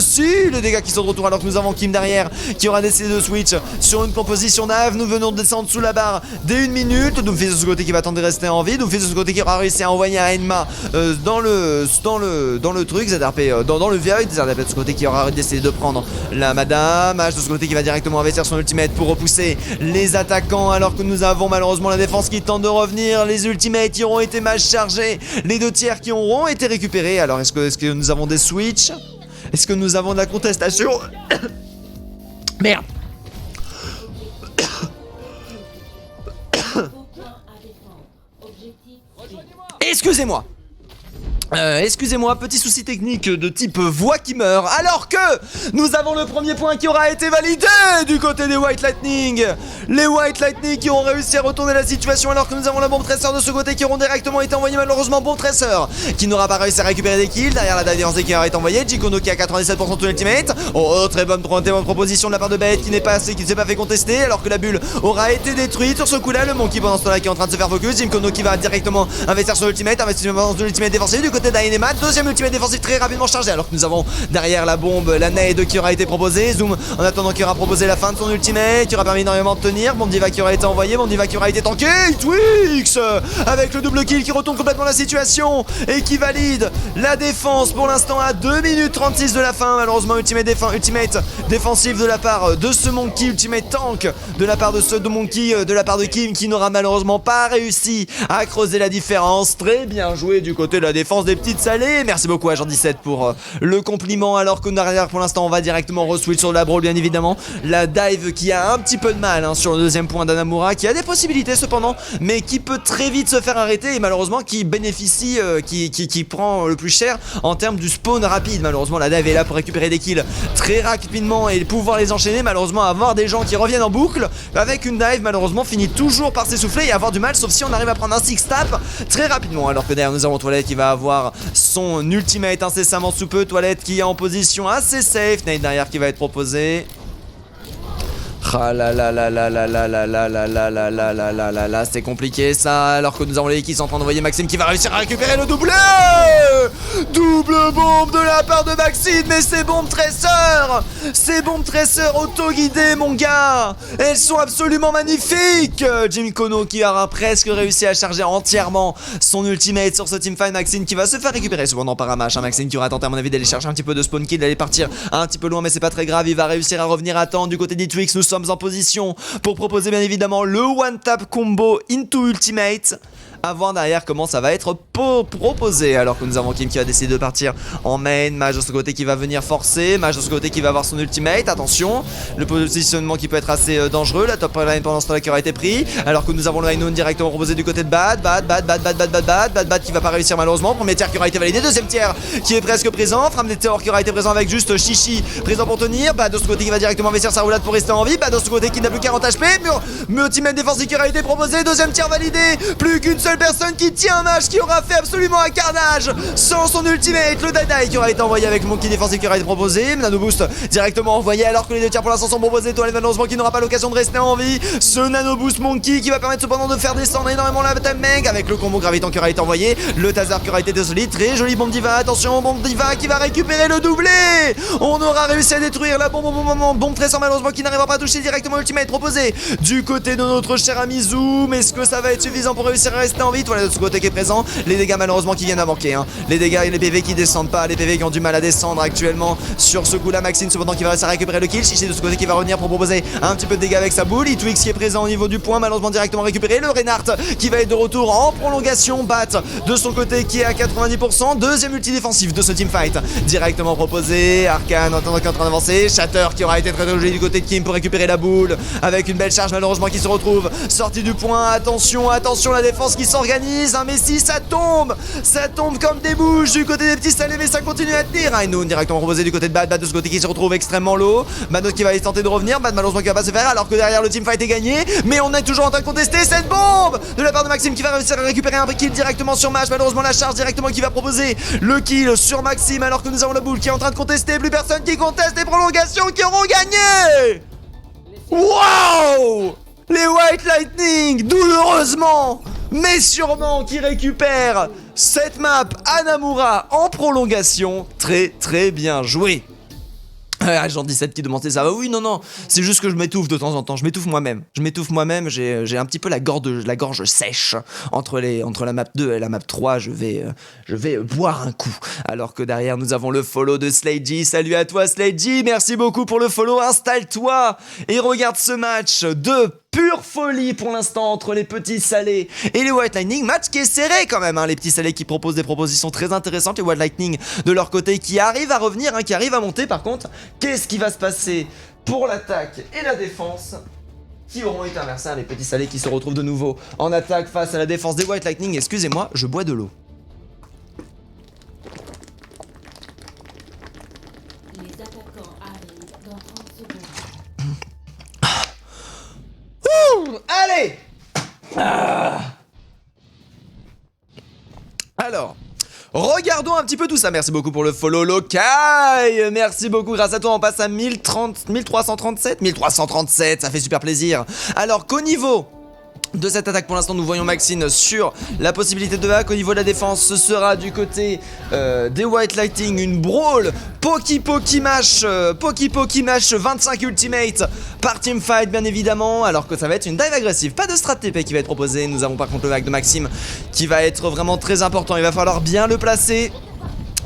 si, les dégâts qui sont de retour, alors que nous avons Kim derrière qui aura décidé de switch sur une composition nav. Nous venons de descendre sous la barre des 1 minute. Doomfist de ce côté qui va tenter de rester en vie, Doomfist de ce côté qui aura réussi à envoyer un Enma dans le truc, ZRP dans le void, ZRP de ce côté qui aura décidé de prendre la madame. H de ce côté qui va directement investir son ultimate pour repousser les attaquants, alors que nous avons malheureusement la défense qui tente de revenir. Les ultimates qui auront été mal chargés, les 2 tiers qui auront été récupérés. Alors est-ce que nous avons des switches? Est-ce que nous avons de la contestation? Merde. Excusez-moi. Excusez-moi, petit souci technique de type voix qui meurt, alors que nous avons le premier point qui aura été validé du côté des White Lightning. Les White Lightning qui ont réussi à retourner la situation, alors que nous avons la bombe tresseur de ce côté qui auront directement été envoyés. Malheureusement bombe tresseur qui n'aura pas réussi à récupérer des kills. Derrière la défense qui aura été envoyée, Jikono qui a 97% de ultimate. Oh très bonne proposition de la part de Bête qui ne s'est pas fait contester, alors que la bulle aura été détruite sur ce coup là. Le Monkey pendant ce temps là qui est en train de se faire focus, Jikono qui va directement investir son ultimate, investissement de l'ultimate défensif du côté d'Aenema, deuxième ultimate défensif très rapidement chargé, alors que nous avons derrière la bombe, la nade qui aura été proposée. Zoom en attendant qui aura proposé la fin de son ultimate, qui aura permis énormément de tenir. Bondiva qui aura été envoyé, Bondiva qui aura été tanké. Twix avec le double kill qui retourne complètement la situation et qui valide la défense pour l'instant à 2 minutes 36 de la fin. Malheureusement ultimate défensif de la part de ce Monkey, ultimate tank de la part de ce Monkey, de la part de Kim qui n'aura malheureusement pas réussi à creuser la différence. Très bien joué du côté de la défense des des petites salées. Merci beaucoup à Jean17 pour le compliment. Alors que derrière, pour l'instant, on va directement re-switch sur la brawl, bien évidemment. La dive qui a un petit peu de mal hein, sur le deuxième point d'Anamura, qui a des possibilités cependant, mais qui peut très vite se faire arrêter et malheureusement qui bénéficie, qui prend le plus cher en termes du spawn rapide. Malheureusement, la dive est là pour récupérer des kills très rapidement et pouvoir les enchaîner. Malheureusement, avoir des gens qui reviennent en boucle avec une dive, malheureusement, finit toujours par s'essouffler et avoir du mal, sauf si on arrive à prendre un six tap très rapidement. Alors que derrière, nous avons Toilette qui va avoir son ultimate incessamment sous peu. Toilette qui est en position assez safe. Nade derrière qui va être proposé. Ah là là là là là là là là là là là là là là là là, c'est compliqué ça. Alors que nous avons les qui sont en train d'envoyer Maxime qui va réussir à récupérer le doublé. Double bombe de la part de Maxime. Mais ces bombes tresseurs, ces bombes tresseurs auto-guidées mon gars, elles sont absolument magnifiques. Jim Kono qui aura presque réussi à charger entièrement son ultimate sur ce teamfight. Maxime qui va se faire récupérer cependant par Amash. Maxime qui aura tenté à mon avis d'aller chercher un petit peu de spawn kill, d'aller partir un petit peu loin, mais c'est pas très grave. Il va réussir à revenir à temps du côté d'Itwix. Nous sommes en position pour proposer bien évidemment le one tap combo into ultimate. À voir derrière comment ça va être proposé. Alors que nous avons Kim qui va décider de partir en main. Mage de ce côté qui va venir forcer. Mage de ce côté qui va avoir son ultimate. Attention, le positionnement qui peut être assez dangereux. La top line pendant ce temps-là qui aura été pris. Alors que nous avons le Rhino directement proposé du côté de Bad qui va pas réussir malheureusement. Premier tiers qui aura été validé. Deuxième tiers qui est presque présent. Frame des qui aura été présent avec juste Chichi présent pour tenir. Bad de ce côté qui va directement investir sa roulade pour rester en vie. Bad de ce côté qui n'a plus 40 HP. Ultimate défensif qui aura été proposé. Deuxième tiers validé. Plus qu'une seule personne qui tient un match qui aura fait absolument un carnage sans son ultimate. Le Dadai qui aura été envoyé avec Monkey défensif qui aura été proposé. Nano Boost directement envoyé alors que les deux tiers pour l'instant sont proposés. Toilette malheureusement qui n'aura pas l'occasion de rester en vie. Ce Nano Boost Monkey qui va permettre cependant de faire descendre énormément la Battle Meg avec le combo gravitant qui aura été envoyé. Le Taser qui aura été désolé. Très jolie bombe diva. Attention, bombe diva qui va récupérer le doublé. On aura réussi à détruire la bombe tressant malheureusement qui n'arrivera pas à toucher directement l'ultimate proposé du côté de notre cher ami Zoom. Est-ce que ça va être suffisant pour réussir à rester en vie? Toilette de ce côté qui est présent, les dégâts malheureusement qui viennent à manquer hein. Les dégâts et les PV qui descendent pas, les PV qui ont du mal à descendre actuellement sur ce coup là. Maxime cependant qui va réussir à récupérer le kill. Chichi de ce côté qui va revenir pour proposer un petit peu de dégâts avec sa boule. Itwix qui est présent au niveau du point, malheureusement directement récupéré. Le Reinhardt qui va être de retour en prolongation. Bat de son côté qui est à 90%. Deuxième ulti défensif de ce teamfight directement proposé. Arcane en train d'avancer. Shatter qui aura été très logé du côté de Kim pour récupérer la boule avec une belle charge malheureusement qui se retrouve sortie du point. Attention, attention, la défense qui s'organise hein, mais si ça tombe comme des bouches du côté des petits salés, mais ça continue à tenir. Rhino directement proposé du côté de Bad de ce côté qui se retrouve extrêmement low. Bad qui va tenter de revenir. Bad malheureusement qui va pas se faire alors que derrière le teamfight est gagné. Mais on est toujours en train de contester cette bombe de la part de Maxime qui va réussir à récupérer un kill directement sur Mage. Malheureusement la charge directement qui va proposer le kill sur Maxime alors que nous avons la boule qui est en train de contester. Plus personne qui conteste les prolongations qui auront gagné. Wow! Les White Lightning, douloureusement, mais sûrement, qui récupèrent cette map Anamura en prolongation. Très très bien joué. Agent 17 qui demandait ça. Oui, non, c'est juste que je m'étouffe de temps en temps. Je m'étouffe moi-même. J'ai un petit peu la gorge sèche. Entre la map 2 et la map 3, je vais boire un coup. Alors que derrière, nous avons le follow de Sladey. Salut à toi, Sladey. Merci beaucoup pour le follow. Installe-toi et regarde ce match de pure folie pour l'instant entre les petits salés et les White Lightning. Match qui est serré quand même, hein. Les petits salés qui proposent des propositions très intéressantes. Les White Lightning de leur côté qui arrivent à revenir, hein, qui arrivent à monter. Par contre, qu'est-ce qui va se passer pour l'attaque et la défense qui auront été inversés, hein, les petits salés qui se retrouvent de nouveau en attaque face à la défense des White Lightning. Excusez-moi, je bois de l'eau. Les attaquants arrivent dans 30 secondes. Allez Alors, regardons un petit peu tout ça. Merci beaucoup pour le follow, Lokai. Merci beaucoup, grâce à toi on passe à 1337, ça fait super plaisir. Alors qu'au niveau de cette attaque pour l'instant nous voyons Maxine sur la possibilité de hack. Au niveau de la défense ce sera du côté des White Lightning une brawl Poki Mash 25 ultimate par teamfight bien évidemment, alors que ça va être une dive agressive, pas de strat TP qui va être proposé. Nous avons par contre le hack de Maxime qui va être vraiment très important, il va falloir bien le placer.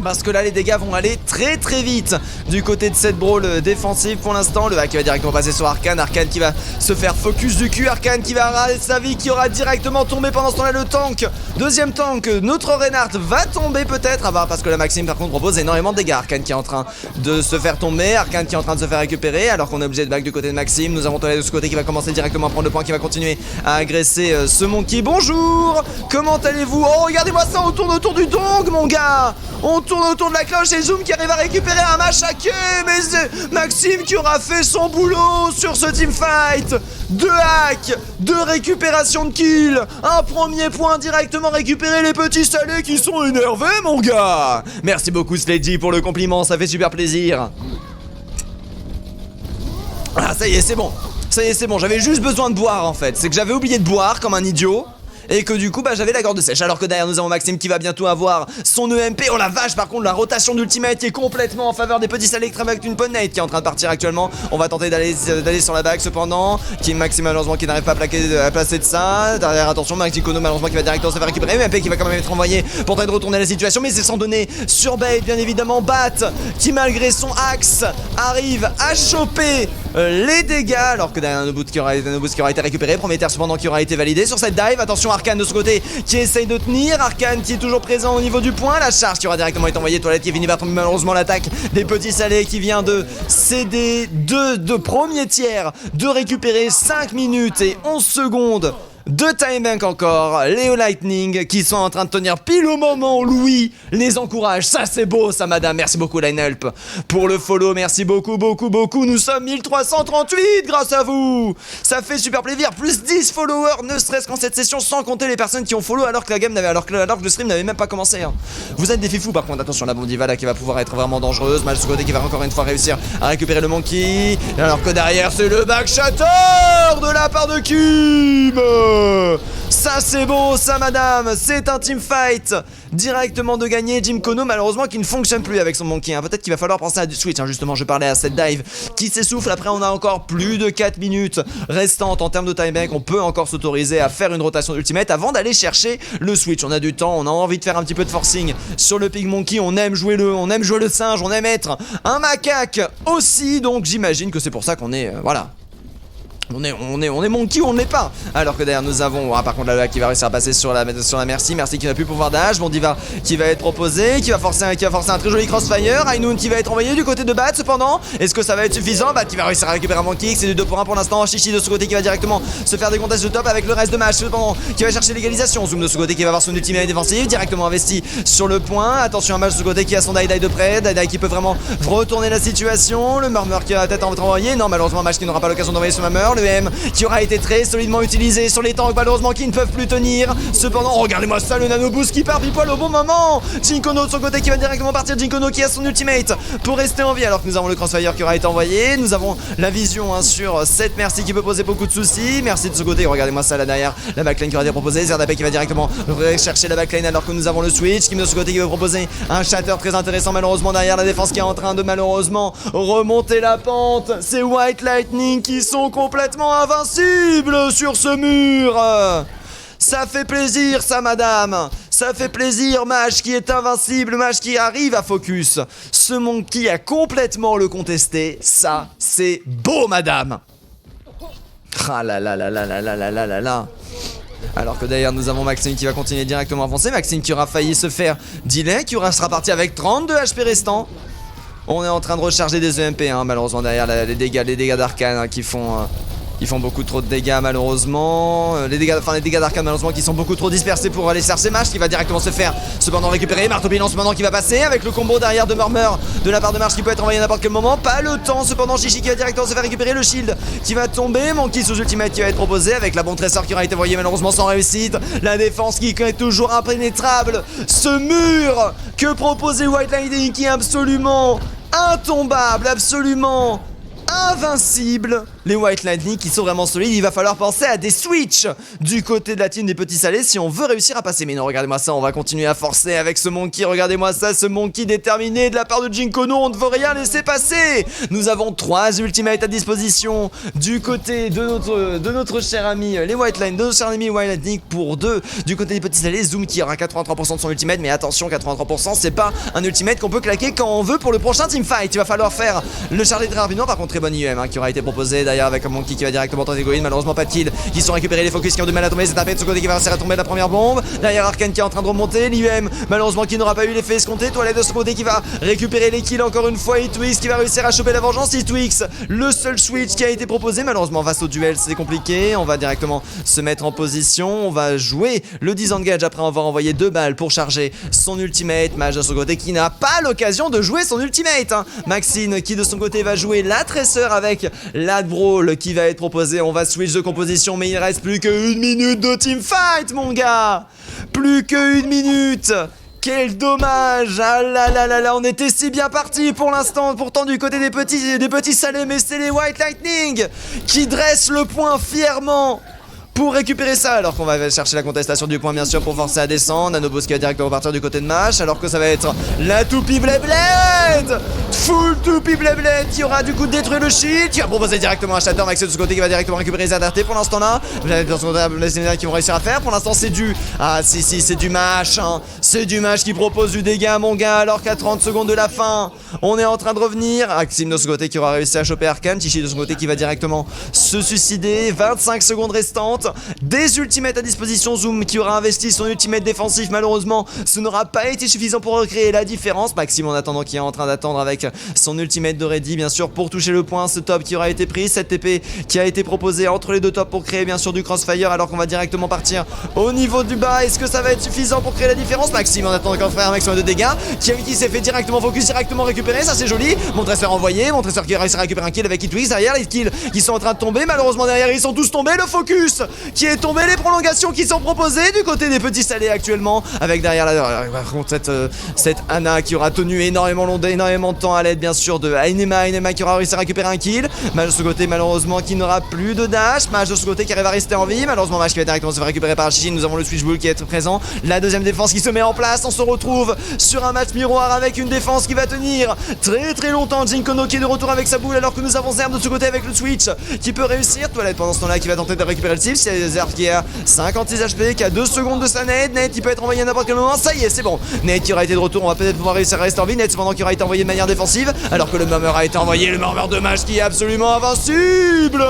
Parce que là les dégâts vont aller très très vite du côté de cette brawl défensive pour l'instant. Le hack qui va directement passer sur Arcane. Arcane qui va se faire focus du cul. Arcane qui va râler sa vie, qui aura directement tombé pendant ce temps là le tank. Deuxième tank, notre Reinhardt va tomber peut-être. Parce que la Maxime par contre propose énormément de dégâts. Arcane qui est en train de se faire tomber. Arcane qui est en train de se faire récupérer. Alors qu'on est obligé de back du côté de Maxime. Nous avons Toilette de ce côté qui va commencer directement à prendre le point. Qui va continuer à agresser ce monkey. Bonjour, comment allez-vous? Oh regardez-moi ça, on tourne autour du dong mon gars. On tourne autour de la cloche et Zoom qui arrive à récupérer un match hacké. Mais c'est Maxime qui aura fait son boulot sur ce teamfight. 2 hacks, 2 récupérations de kills, un premier point directement récupéré. Les petits salés qui sont énervés mon gars. Merci beaucoup Sledgy pour le compliment, ça fait super plaisir. Ah ça y est c'est bon. Ça y est c'est bon, j'avais juste besoin de boire en fait. C'est que j'avais oublié de boire comme un idiot. Et que du coup bah j'avais la gorge sèche. Alors que derrière nous avons Maxime qui va bientôt avoir son EMP. Oh la vache, par contre la rotation d'ultimate qui est complètement en faveur des petits salés avec une Ponate qui est en train de partir actuellement. On va tenter d'aller sur la bague cependant. Qui Maxime malheureusement qui n'arrive pas à placer de ça. Derrière attention Maxime Kono malheureusement qui va directement se faire récupérer. EMP qui va quand même être envoyé pour tenter de retourner la situation. Mais c'est sans donner sur bait bien évidemment. Bat qui malgré son axe arrive à choper les dégâts. Alors que derrière un boost qui aura été récupéré. Premier terre cependant qui aura été validé sur cette dive. Attention Arcane de ce côté qui essaye de tenir. Arcane qui est toujours présent au niveau du point. La charge qui aura directement été envoyée. Toilette qui finit par tomber malheureusement l'attaque des petits salés qui vient de céder de premier tiers, de récupérer 5 minutes et 11 secondes de time bank encore. Léo Lightning qui sont en train de tenir pile au moment où Louis les encourage. Ça c'est beau ça madame. Merci beaucoup Linehelp pour le follow. Merci beaucoup beaucoup beaucoup. Nous sommes 1338 grâce à vous. Ça fait super plaisir. Plus 10 followers ne serait-ce qu'en cette session sans compter les personnes qui ont follow alors que la game n'avait alors que le stream n'avait même pas commencé hein. Vous êtes des fifous par contre. Attention la Bondiva là qui va pouvoir être vraiment dangereuse. Mal ce côté qui va encore une fois réussir à récupérer le monkey. Alors que derrière c'est le backshatter de la part de Kim. Ça c'est beau ça madame. C'est un teamfight directement de gagner. Jim Kono malheureusement qui ne fonctionne plus avec son monkey hein. Peut-être qu'il va falloir penser à du switch hein. Justement je parlais à cette dive qui s'essouffle. Après on a encore plus de 4 minutes restantes en termes de time bank. On peut encore s'autoriser à faire une rotation d'ultimate avant d'aller chercher le switch. On a du temps, on a envie de faire un petit peu de forcing sur le Pig Monkey. On aime jouer le singe, on aime être un macaque aussi. Donc j'imagine que c'est pour ça qu'on est voilà. On est monkey ou on n'est pas. Alors que derrière nous avons par contre la qui va réussir à passer sur la Merci qui n'a plus pouvoir d'âge. Bondiva qui va être proposé, qui va forcer un très joli crossfire. Ainoun qui va être envoyé du côté de Bat cependant. Est-ce que ça va être suffisant? Bat qui va réussir à récupérer un monkey. C'est du 2 pour 1 pour l'instant. Chichi de ce côté qui va directement se faire des contestes de top avec le reste de match cependant qui va chercher l'égalisation. Zoom de ce côté qui va avoir son ultimate défensif directement investi sur le point. Attention un match de ce côté qui a son die de près. Die qui peut vraiment retourner la situation. Le murmure qui va peut-être envoyer. Non malheureusement un match qui n'aura pas l'occasion d'envoyer ce murmure. Le M qui aura été très solidement utilisé sur les tanks malheureusement qui ne peuvent plus tenir. Cependant regardez-moi ça, le nano boost qui part pile poil au bon moment. Jinkono de son côté qui va directement partir. Jinkono qui a son ultimate pour rester en vie alors que nous avons le crossfire qui aura été envoyé. Nous avons la vision hein, sur cette Merci qui peut poser beaucoup de soucis. Merci de ce côté, regardez-moi ça là derrière. La backline qui aura été proposée. Zerdapé qui va directement chercher la backline alors que nous avons le switch. Kim de ce côté qui va proposer un shatter très intéressant malheureusement derrière la défense qui est en train de malheureusement remonter la pente. C'est White Lightning qui sont complètement invincible sur ce mur. Ça fait plaisir ça madame. Ça fait plaisir Mage qui est invincible. Mage qui arrive à focus. Ce monkey a complètement le contesté. Ça c'est beau madame. Ah là là là là là là là là là là. Alors que derrière nous avons Maxime qui va continuer directement à avancer. Maxime qui aura failli se faire delay, qui sera parti avec 32 HP restants. On est en train de recharger des EMP hein, malheureusement derrière les dégâts d'Arcane hein, qui font beaucoup trop de dégâts malheureusement. Les dégâts d'Arcane malheureusement qui sont beaucoup trop dispersés pour aller chercher Mage qui va directement se faire cependant récupérer. Marteau bilan cependant qui va passer avec le combo derrière de Murmur de la part de Mage qui peut être envoyé à n'importe quel moment. Pas le temps cependant. Chichi qui va directement se faire récupérer. Le shield qui va tomber. Monkey sous ultimate qui va être proposé avec la bombe tresseur qui aura été envoyée malheureusement sans réussite. La défense qui est toujours impénétrable. Ce mur que proposait White Lightning qui est absolument intombable, absolument invincible. les White Lightning qui sont vraiment solides. Il va falloir penser à des switches du côté de la team des petits salés si on veut réussir à passer. Mais non, regardez-moi ça, on va continuer à forcer avec ce Monkey. Regardez-moi ça, ce Monkey déterminé de la part de Jinkono. On ne veut rien laisser passer. Nous avons 3 ultimates à disposition du côté de notre cher ami les White Lightning, de notre cher ami White Lightning pour 2 du côté des petits salés. Zoom qui aura 83% de son ultimate, mais attention, 83% c'est pas un ultimate qu'on peut claquer quand on veut pour le prochain teamfight. Il va falloir faire le charger très rapidement. Par contre, très bonne IEM qui aura été proposée d'ailleurs avec un Monkey qui va directement tenter d'égoïne. Malheureusement, pas de kill. Qui sont récupérés, les focus qui ont du mal à tomber. C'est tapé de ce côté qui va réussir à tomber la première bombe. Derrière Arkane qui est en train de remonter. L'IEM malheureusement qui n'aura pas eu l'effet escompté. Toilette de ce côté qui va récupérer les kills encore une fois. Hitwix qui va réussir à choper la vengeance. Hitwix, le seul switch qui a été proposé. Malheureusement, face au duel, c'est compliqué. On va directement se mettre en position. On va jouer le disengage. Après, on va envoyer 2 balles pour charger son ultimate. Mage de son côté qui n'a pas l'occasion de jouer son ultimate. Maxine qui de son côté va jouer la tresseur avec la brawl qui va être proposée. On va switch de composition, mais il reste plus qu'une minute de teamfight, mon gars. Plus qu'une minute. Quel dommage. Ah là là là là, on était si bien parti pour l'instant. Pourtant du côté des petits salés, mais c'est les White Lightning qui dressent le point fièrement pour récupérer ça, alors qu'on va chercher la contestation du point bien sûr pour forcer à descendre. Nanobos qui va directement repartir du côté de Mash, alors que ça va être la toupie Blade, full toupie Blade qui aura du coup détruit le shield, qui va proposer directement un shatter. Max de ce côté qui va directement récupérer les ADRT pour l'instant là. Vous avez dans ce côté les qui vont réussir à faire. Pour l'instant c'est du... Ah si c'est du Mash c'est du Mash qui propose du dégât mon gars, alors qu'à 30 secondes de la fin on est en train de revenir. Axim de ce côté qui aura réussi à choper Arkane. Tichi de son côté qui va directement se suicider. 25 secondes restantes. Des ultimates à disposition. Zoom qui aura investi son ultimate défensif. Malheureusement ce n'aura pas été suffisant pour recréer la différence. Maxime en attendant qui est en train d'attendre avec son ultimate de ready bien sûr pour toucher le point. Ce top qui aura été pris, cette TP qui a été proposée entre les deux tops pour créer bien sûr du crossfire, alors qu'on va directement partir au niveau du bas. Est-ce que ça va être suffisant pour créer la différence? Maxime en attendant qu'un frère un maximum de dégâts. Qui s'est fait directement focus, directement récupéré. Ça c'est joli. Mon tresseur envoyé. Mon tresseur qui a réussi à récupérer un kill avec Hitwix. Derrière les kills qui sont en train de tomber. Malheureusement derrière ils sont tous tombés. Le focus qui est tombé, les prolongations qui sont proposées du côté des petits salés actuellement, avec derrière par contre cette Anna qui aura tenu énormément de temps à l'aide bien sûr de Ainema qui aura réussi à récupérer un kill. Mage de ce côté malheureusement qui n'aura plus de dash. Mage de ce côté qui arrive à rester en vie. Malheureusement Mage qui va directement se faire récupérer par Chichi. Nous avons le switch bull qui est présent. La deuxième défense qui se met en place. On se retrouve sur un match miroir avec une défense qui va tenir très longtemps. Jinkono qui est de retour avec sa boule, alors que nous avons Zerb de ce côté avec le switch qui peut réussir. Toilette pendant ce temps là qui va tenter de récupérer le cible. C'est Zerb qui a 56 HP, qui a 2 secondes de sa Nate. Nate qui peut être envoyé à n'importe quel moment. Ça y est, c'est bon. Nate qui aura été de retour. On va peut-être pouvoir réussir à rester en vie. Nate cependant qui aura été envoyé de manière défensive, alors que le murmure a été envoyé. Le murmure de Mage qui est absolument invincible.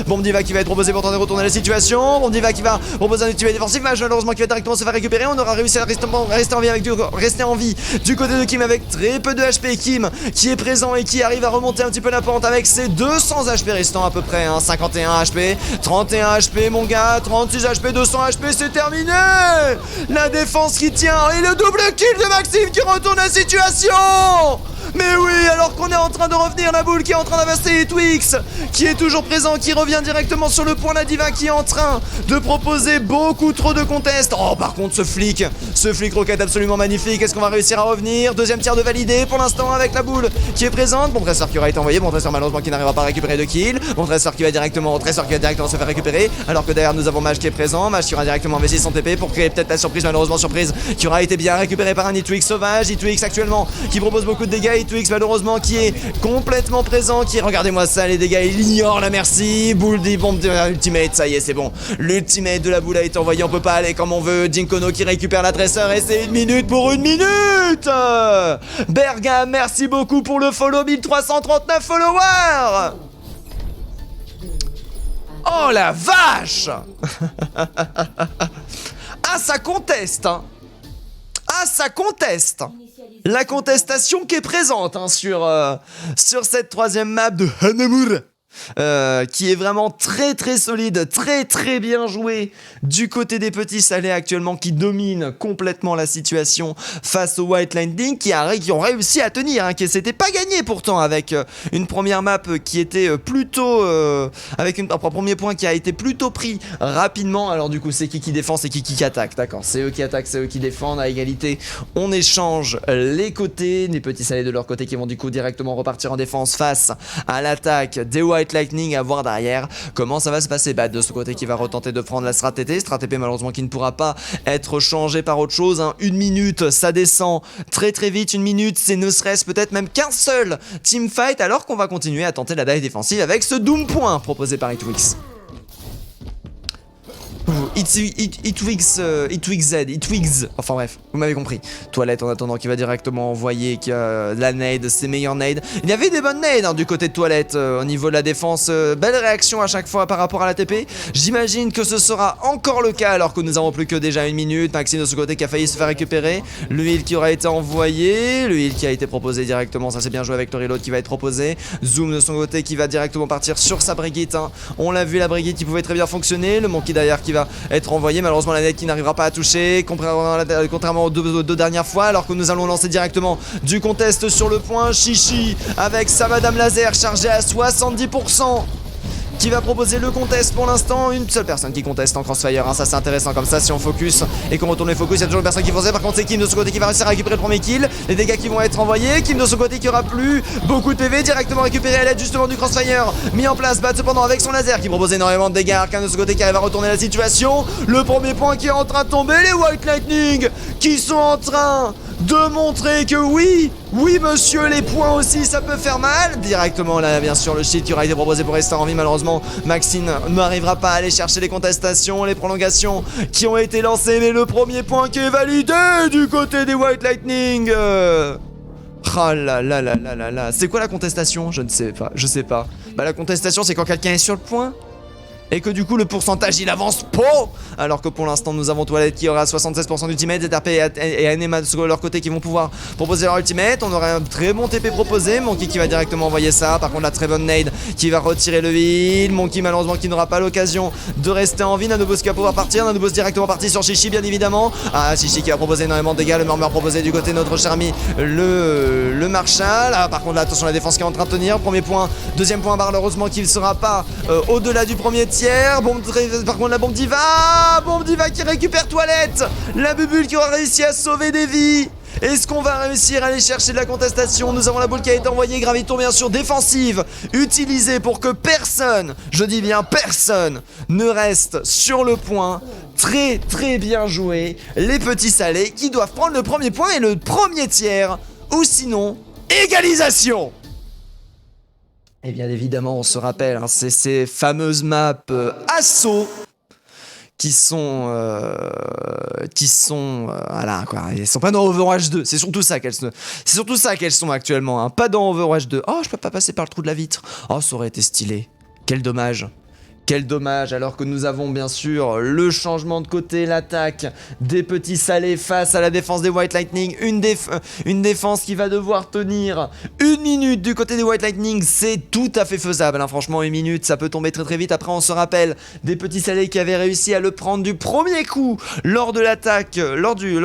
Bomb Diva qui va être proposé pour tenter de retourner la situation. Bomb Diva qui va proposer un ultimate défensif. Mage malheureusement qui va directement se faire récupérer. On aura réussi à rester en vie du côté de Kim avec très peu de HP. Kim qui est présent et qui arrive à remonter un petit peu la pente avec ses 200 HP restants à peu près. 51 HP, 31 HP mon gars, 36 HP, 200 HP, c'est terminé. La défense qui tient et le double kill de Maxime qui retourne la situation. Mais oui, alors qu'on est en train de revenir, la boule qui est en train d'avancer, Twix qui est toujours présent, qui revient directement sur le point, la diva qui est en train de proposer beaucoup trop de contest. Oh par contre ce flic roquette absolument magnifique. Est-ce qu'on va réussir à revenir? Deuxième tir de validé pour l'instant avec la boule qui est présente. Bon tresseur qui aura été envoyé, bon tresseur malheureusement qui n'arrivera pas à récupérer de kill. Bon tresseur qui va directement se faire récupérer, alors que derrière nous avons Mage qui est présent. Mage qui aura directement investi son TP pour créer peut-être la surprise, malheureusement surprise qui aura été bien récupérée par un Hitwix sauvage. Hitwix actuellement qui propose beaucoup de dégâts. Hitwix malheureusement qui est complètement présent, qui, regardez-moi ça, les dégâts, il ignore la merci. Boule des bombes de ultimate, ça y est c'est bon. L'ultimate de la boule a été envoyé, on peut pas aller comme on veut. Jinkono qui récupère la tresseur et c'est 1 minute pour 1 minute. Bergam, merci beaucoup pour le follow, 1339 followers. Oh la vache. Ah ça conteste hein. Ah ça conteste. La contestation qui est présente hein, sur cette troisième map de Hanamura. Qui est vraiment très solide, très bien joué du côté des petits salés actuellement, qui dominent complètement la situation face aux White Lightning qui ont réussi à tenir, hein, qui s'était pas gagné pourtant avec une première map qui était plutôt avec un premier point qui a été plutôt pris rapidement. Alors du coup c'est qui défend, c'est qui attaque, d'accord, c'est eux qui attaquent, c'est eux qui défendent à égalité. On échange les côtés, les petits salés de leur côté qui vont du coup directement repartir en défense face à l'attaque des White White Lightning, à voir derrière comment ça va se passer. Bah de ce côté qui va retenter de prendre la Strat TP, malheureusement qui ne pourra pas être changé par autre chose, hein. Une minute, ça descend très très vite, une minute, c'est ne serait-ce peut-être même qu'un seul teamfight, alors qu'on va continuer à tenter la dive défensive avec ce Doom Point proposé par Hitwix. Hitwix, enfin bref, vous m'avez compris. Toilette en attendant qui va directement envoyer la nade, ses meilleures nades. Il y avait des bonnes nades hein, du côté de Toilette au niveau de la défense. Belle réaction à chaque fois par rapport à la TP. J'imagine que ce sera encore le cas alors que nous avons plus que déjà une minute. Maxime de ce côté qui a failli se faire récupérer. Le heal qui aura été envoyé, le heal qui a été proposé directement. Ça c'est bien joué avec le reload qui va être proposé. Zoom de son côté qui va directement partir sur sa Brigitte. Hein. On l'a vu, la Brigitte qui pouvait très bien fonctionner. Le Monkey derrière qui va être envoyé, malheureusement la net qui n'arrivera pas à toucher, contrairement aux deux dernières fois, alors que nous allons lancer directement du contest sur le point. Chichi avec sa Madame Laser chargée à 70%. Qui va proposer le contest pour l'instant. Une seule personne qui conteste en Crossfire, hein. Ça c'est intéressant comme ça si on focus et qu'on retourne les focus. Il y a toujours une personne qui fonce. Par contre c'est Kim de ce côté qui va réussir à récupérer le premier kill. Les dégâts qui vont être envoyés. Kim de ce côté qui aura plus beaucoup de PV directement récupéré à l'aide justement du Crossfire mis en place. Bat cependant avec son laser qui propose énormément de dégâts. Arcane de ce côté qui arrive à retourner la situation. Le premier point qui est en train de tomber. Les White Lightning qui sont en train de montrer que oui monsieur, les points aussi ça peut faire mal. Directement là bien sûr le shield qui aura été proposé pour rester en vie. Malheureusement Maxine n'arrivera pas à aller chercher les contestations, les prolongations qui ont été lancées. Mais le premier point qui est validé du côté des White Lightning. Oh là là là là là là. C'est quoi la contestation? Je ne sais pas, Bah la contestation c'est quand quelqu'un est sur le point et que du coup le pourcentage il avance pas. Alors que pour l'instant nous avons Toilette qui aura 76% d'ultimate, ZRP et Anema de leur côté qui vont pouvoir proposer leur ultimate. On aura un très bon TP proposé, Monkey qui va directement envoyer ça. Par contre la très bonne nade qui va retirer le heal. Monkey malheureusement qui n'aura pas l'occasion de rester en vie. Nanobos qui va pouvoir partir, Nanobos directement parti sur Chichi bien évidemment. Ah Chichi qui va proposer énormément de dégâts, le murmure proposé du côté de notre cher ami le Marshall. Ah par contre là attention la défense qui est en train de tenir. Premier point, deuxième point malheureusement qui ne sera pas au-delà du premier tiers. Par contre la bombe diva qui récupère Toilette. La bubule qui aura réussi à sauver des vies. Est-ce qu'on va réussir à aller chercher de la contestation? Nous avons la boule qui a été envoyée, Graviton bien sûr défensive, utilisée pour que personne, je dis bien personne, ne reste sur le point. Très très bien joué. Les petits salés qui doivent prendre le premier point et le premier tiers. Ou sinon, égalisation. Et bien évidemment on se rappelle, hein, c'est ces fameuses maps assaut qui sont voilà quoi, elles sont pas dans Overwatch 2, c'est surtout ça qu'elles sont actuellement, hein. Pas dans Overwatch 2. Oh je peux pas passer par le trou de la vitre. Oh ça aurait été stylé. Quel dommage. Quel dommage, alors que nous avons bien sûr le changement de côté, l'attaque des petits salés face à la défense des White Lightning. Une défense qui va devoir tenir une minute du côté des White Lightning. C'est tout à fait faisable, hein. Franchement une minute ça peut tomber très très vite. Après on se rappelle des petits salés qui avaient réussi à le prendre du premier coup lors de l'attaque, lors de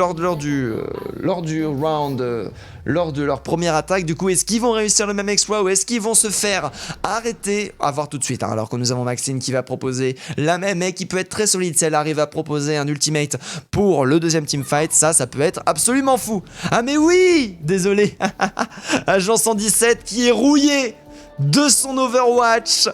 leur première attaque. Du coup est-ce qu'ils vont réussir le même exploit ou est-ce qu'ils vont se faire arrêter? À voir tout de suite, hein. Alors que nous avons Maxine qui va proposer la même et qui peut être très solide si elle arrive à proposer un ultimate pour le deuxième teamfight. Ça peut être absolument fou. Ah mais oui, désolé. Agent 117 qui est rouillé de son Overwatch.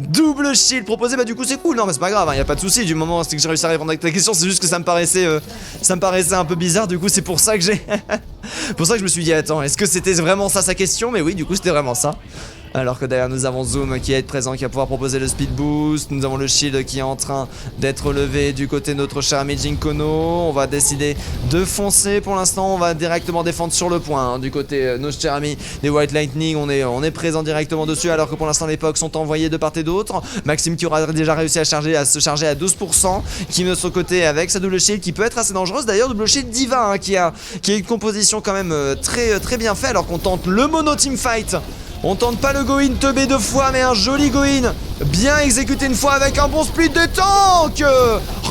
Double shield proposé, bah du coup c'est cool. Non mais c'est pas grave, hein, y a pas de souci. Du moment c'est que j'ai réussi à répondre à ta question, c'est juste que ça me paraissait un peu bizarre. Du coup c'est pour ça que je me suis dit attends, est-ce que c'était vraiment ça sa question? Mais oui du coup c'était vraiment ça. Alors que derrière nous avons Zoom qui est présent, qui va pouvoir proposer le speed boost. Nous avons le shield qui est en train d'être levé du côté de notre cher ami Jinkono. On va décider de foncer pour l'instant. On va directement défendre sur le point, hein. Du côté de nos chers amis des White Lightning, on est présent directement dessus. Alors que pour l'instant les POC sont envoyés de part et d'autre. Maxime qui aura déjà réussi à se charger à 12%. Qui de son côté avec sa double shield qui peut être assez dangereuse. D'ailleurs double shield Diva, hein, qui a une composition quand même très, très bien faite. Alors qu'on tente le mono team fight. On tente pas le go-in teubé deux fois, mais un joli go-in Bien exécuté une fois avec un bon split de tank.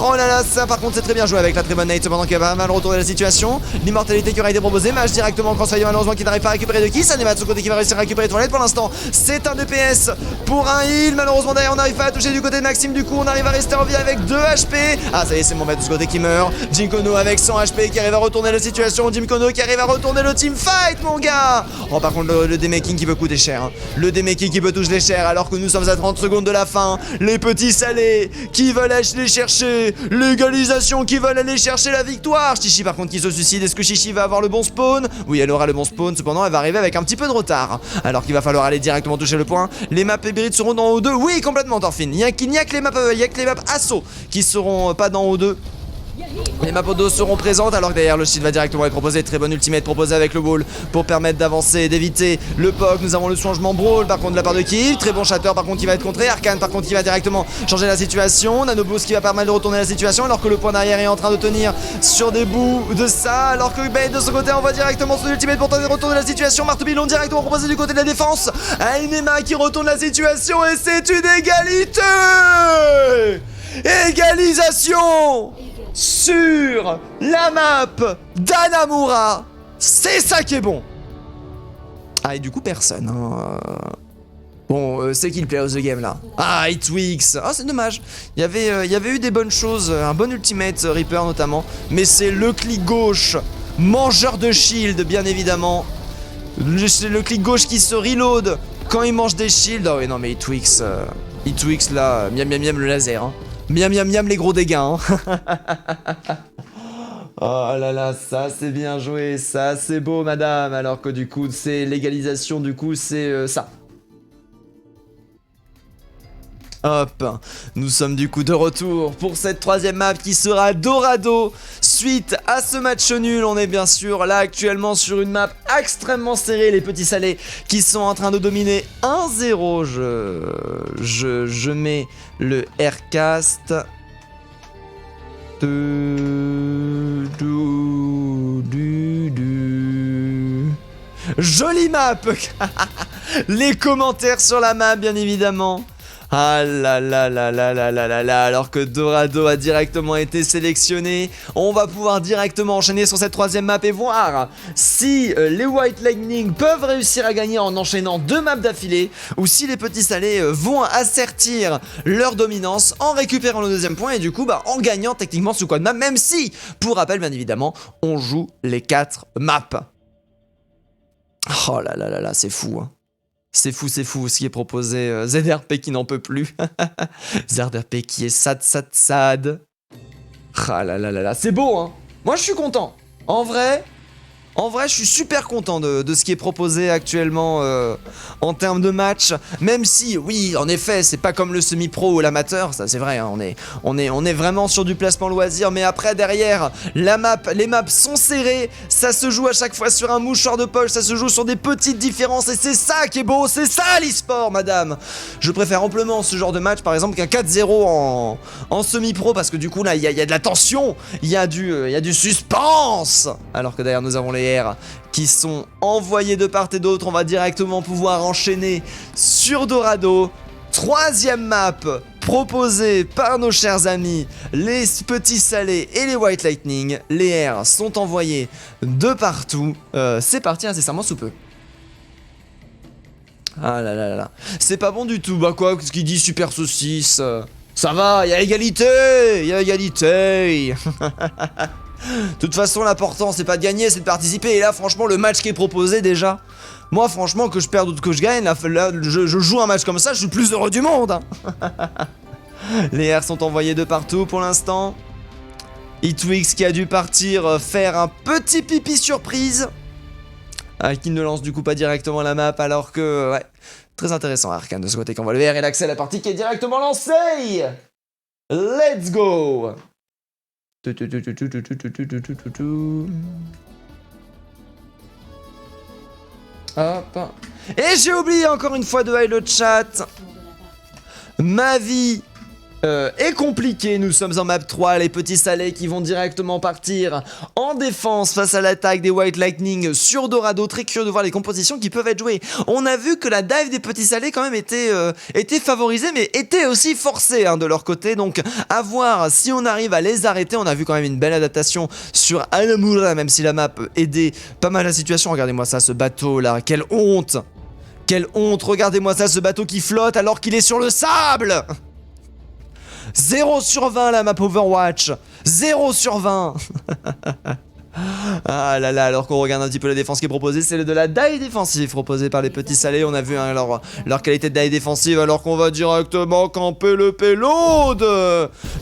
Oh là là, ça par contre c'est très bien joué avec la très bonne nade. Cependant qu'il va mal retourner la situation. L'immortalité qui aurait été proposée. Mage directement en crossfire malheureusement qui n'arrive pas à récupérer de qui. Ça n'est pas de ce côté qui va réussir à récupérer toilette pour l'instant. C'est un DPS pour un heal. Malheureusement derrière on n'arrive pas à toucher du côté de Maxime. Du coup on arrive à rester en vie avec 2 HP. Ah ça y est c'est mon maître de ce côté qui meurt. Jinkono avec 100 HP qui arrive à retourner la situation. Jinkono qui arrive à retourner le teamfight mon gars. Oh par contre le démaking qui peut coûter cher hein. Le démaking qui peut toucher cher alors que nous sommes à 30 secondes de la fin. Les petits salés qui veulent aller chercher l'égalisation, qui veulent aller chercher la victoire. Chichi par contre qui se suicide. Est-ce que Chichi va avoir le bon spawn? Oui elle aura le bon spawn. Cependant elle va arriver avec un petit peu de retard. Alors qu'il va falloir aller directement toucher le point. Les maps hybrides seront dans O2. Oui complètement Thorfinn. Il n'y a que les maps assaut qui seront pas dans O2. Les maps O2 seront présentes alors que derrière le shield va directement être proposé. Très bonne ultimate proposée avec le wall pour permettre d'avancer et d'éviter le POC. Nous avons le changement brawl par contre de la part de Kill. Très bon shatter par contre qui va être contré. Arcane par contre qui va directement changer la situation. Nanoboost qui va permettre de retourner la situation alors que le point derrière est en train de tenir sur des bouts de ça. Alors que Bane de son côté envoie directement son ultimate pour tenter de retourner la situation. Marteau Bilon directement proposé du côté de la défense. Ainema qui retourne la situation et c'est une égalité. Égalisation sur la map d'Anamura. C'est ça qui est bon. Ah et du coup personne hein. Bon c'est qui le player of the game là? Ah Hitwix. Ah c'est dommage. Il y avait eu des bonnes choses. Un bon ultimate Reaper notamment. Mais c'est le clic gauche mangeur de shield bien évidemment. Le clic gauche qui se reload quand il mange des shields. Oh oui non mais Hitwix là miam miam miam le laser hein. Miam miam miam les gros dégâts hein. Oh là là, ça c'est bien joué, ça c'est beau madame. Alors que du coup c'est l'égalisation, du coup c'est ça. Hop, nous sommes du coup de retour pour cette troisième map qui sera Dorado. Suite à ce match nul, on est bien sûr là actuellement sur une map extrêmement serrée. Les petits salés qui sont en train de dominer 1-0. Je mets le Aircast. Jolie map. Les commentaires sur la map bien évidemment. Ah là là là là là là là là. Alors que Dorado a directement été sélectionné, on va pouvoir directement enchaîner sur cette troisième map et voir si les White Lightning peuvent réussir à gagner en enchaînant 2 maps d'affilée ou si les petits salés vont assertir leur dominance en récupérant le deuxième point et du coup en gagnant techniquement sous quad map, même si, pour rappel bien évidemment, on joue les 4 maps. Oh là là là là, c'est fou hein. C'est fou ce qui est proposé. ZRP qui n'en peut plus. ZRP qui est sad. Ah là là là là, c'est beau hein. Moi je suis content. En vrai, je suis super content de ce qui est proposé actuellement en termes de match. Même si, oui, en effet, c'est pas comme le semi-pro ou l'amateur, ça c'est vrai, hein, on est vraiment sur du placement loisir. Mais après, derrière, les maps sont serrées, ça se joue à chaque fois sur un mouchoir de poche, ça se joue sur des petites différences. Et c'est ça qui est beau, c'est ça l'e-sport, madame. Je préfère amplement ce genre de match, par exemple, qu'un 4-0 en semi-pro, parce que du coup, là, il y a de la tension, il y a du suspense. Alors que derrière, nous avons les qui sont envoyés de part et d'autre. On va directement pouvoir enchaîner sur Dorado. Troisième map proposée par nos chers amis les petits salés et les White Lightning. Les airs sont envoyés de partout. C'est parti incessamment sous peu. Ah là là là là. C'est pas bon du tout. Bah quoi, ce qu'il dit super saucisse. Ça va, il y a égalité. De toute façon, l'important c'est pas de gagner, c'est de participer. Et là, franchement, le match qui est proposé déjà, moi, franchement, que je perde ou que je gagne, là, je joue un match comme ça, je suis le plus heureux du monde. Hein. Les airs sont envoyés de partout pour l'instant. Hitwix qui a dû partir faire un petit pipi surprise. Qui ne lance du coup pas directement la map, alors que, ouais, très intéressant. Arcane de ce côté qui envoie le VR et l'accès à la partie qui est directement lancée. Let's go. Hop. Et j'ai oublié encore une fois de hide le chat. Ma vie est compliqué. Nous sommes en map 3, les petits salés qui vont directement partir en défense face à l'attaque des White Lightning sur Dorado. Très curieux de voir les compositions qui peuvent être jouées. On a vu que la dive des petits salés quand même était favorisée, mais était aussi forcée de leur côté. Donc à voir si on arrive à les arrêter. On a vu quand même une belle adaptation sur Anamura, même si la map aidait pas mal la situation. Regardez-moi ça, ce bateau là, quelle honte! Quelle honte, regardez-moi ça, ce bateau qui flotte alors qu'il est sur le sable! 0 sur 20 la map Overwatch. 0 sur 20. Ah là là, alors qu'on regarde un petit peu la défense qui est proposée, c'est de la die défensive proposée par les petits salés. On a vu leur qualité de die défensive, alors qu'on va directement camper le payload.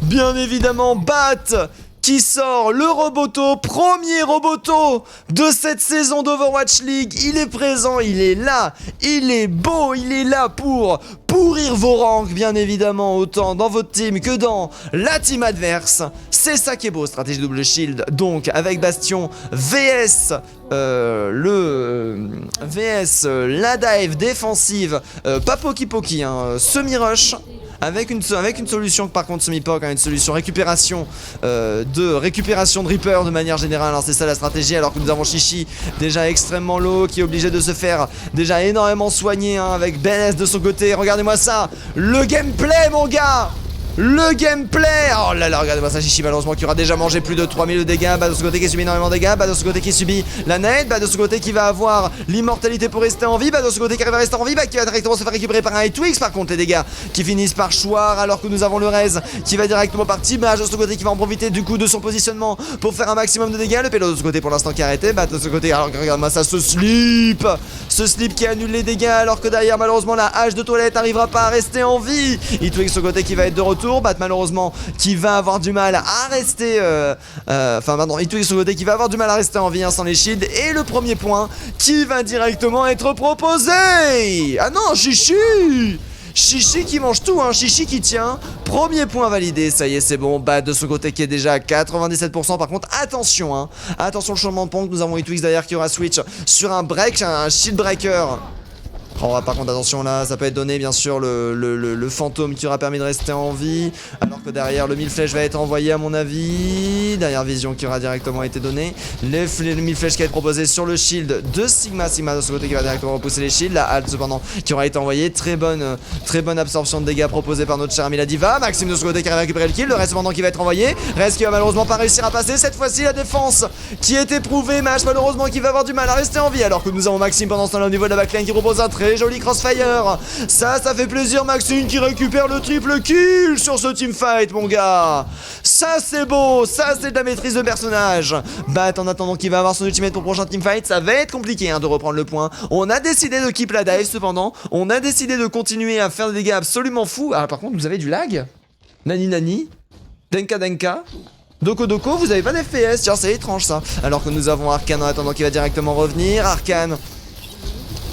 Bien évidemment, Bat qui sort le Roboto, premier Roboto de cette saison d'Overwatch League. Il est présent, il est là, il est beau, il est là pour pourrir vos ranks, bien évidemment, autant dans votre team que dans la team adverse. C'est ça qui est beau, stratégie double shield, donc avec Bastion VS la dive défensive, pas poki-poki, semi-rush. Avec une solution par contre semi-poke, une solution récupération de Reaper de manière générale. Alors c'est ça la stratégie, alors que nous avons Chichi déjà extrêmement low, qui est obligé de se faire déjà énormément soigner avec BNS de son côté. Regardez-moi ça, le gameplay mon gars. Le gameplay! Oh là là, regardez-moi ça, Chichi malheureusement qui aura déjà mangé plus de 3000 de dégâts. Bah de ce côté qui subit énormément de dégâts, bah de ce côté qui subit la nade, bah de ce côté qui va avoir l'immortalité pour rester en vie, bah de ce côté qui arrive à rester en vie, bah qui va directement se faire récupérer par un Twix. Par contre les dégâts qui finissent par choir, alors que nous avons le Rez qui va directement partir, bah de ce côté qui va en profiter du coup de son positionnement pour faire un maximum de dégâts. Le payload de ce côté pour l'instant qui a arrêté, bah de ce côté, alors regarde-moi ça, ce slip qui annule les dégâts, alors que derrière malheureusement la hache de toilette n'arrivera pas à rester en vie. Twix de ce côté qui va être de retour, bah malheureusement qui va avoir du mal à rester Twix de ce côté qui va avoir du mal à rester en vie sans les shields, et le premier point qui va directement être proposé. Ah non, Chichi qui mange tout, Chichi qui tient. Premier point validé, ça y est, c'est bon. Bah de ce côté qui est déjà à 97%. Par contre, attention, attention le changement de ponk. Nous avons Twix derrière qui aura switch sur un break, un shield breaker. Oh, par contre attention là, ça peut être donné bien sûr le fantôme qui aura permis de rester en vie, alors que derrière le 1000 flèches va être envoyé à mon avis, derrière vision qui aura directement été donné, le 1000 flèches qui va être proposé sur le shield de Sigma de ce côté qui va directement repousser les shields, la halte cependant qui aura été envoyée, très bonne absorption de dégâts proposée par notre cher ami la diva, Maxime de ce côté qui arrive à récupérer le kill, le reste cependant qui va être envoyé, reste qui va malheureusement pas réussir à passer, cette fois-ci la défense qui est éprouvée, Match malheureusement qui va avoir du mal à rester en vie, alors que nous avons Maxime pendant ce temps là au niveau de la backline qui propose un très joli crossfire. Ça fait plaisir, Maxime qui récupère le triple kill sur ce teamfight mon gars. Ça c'est beau, ça c'est de la maîtrise de personnage. Bat en attendant qu'il va avoir son ultimate pour le prochain teamfight, ça va être compliqué de reprendre le point. On a décidé de keep la dive cependant, on a décidé de continuer à faire des dégâts absolument fous. Ah par contre vous avez du lag. Nani Denka Doko, vous avez pas d'FPS, tiens c'est étrange ça. Alors que nous avons Arcane en attendant qu'il va directement revenir, Arcane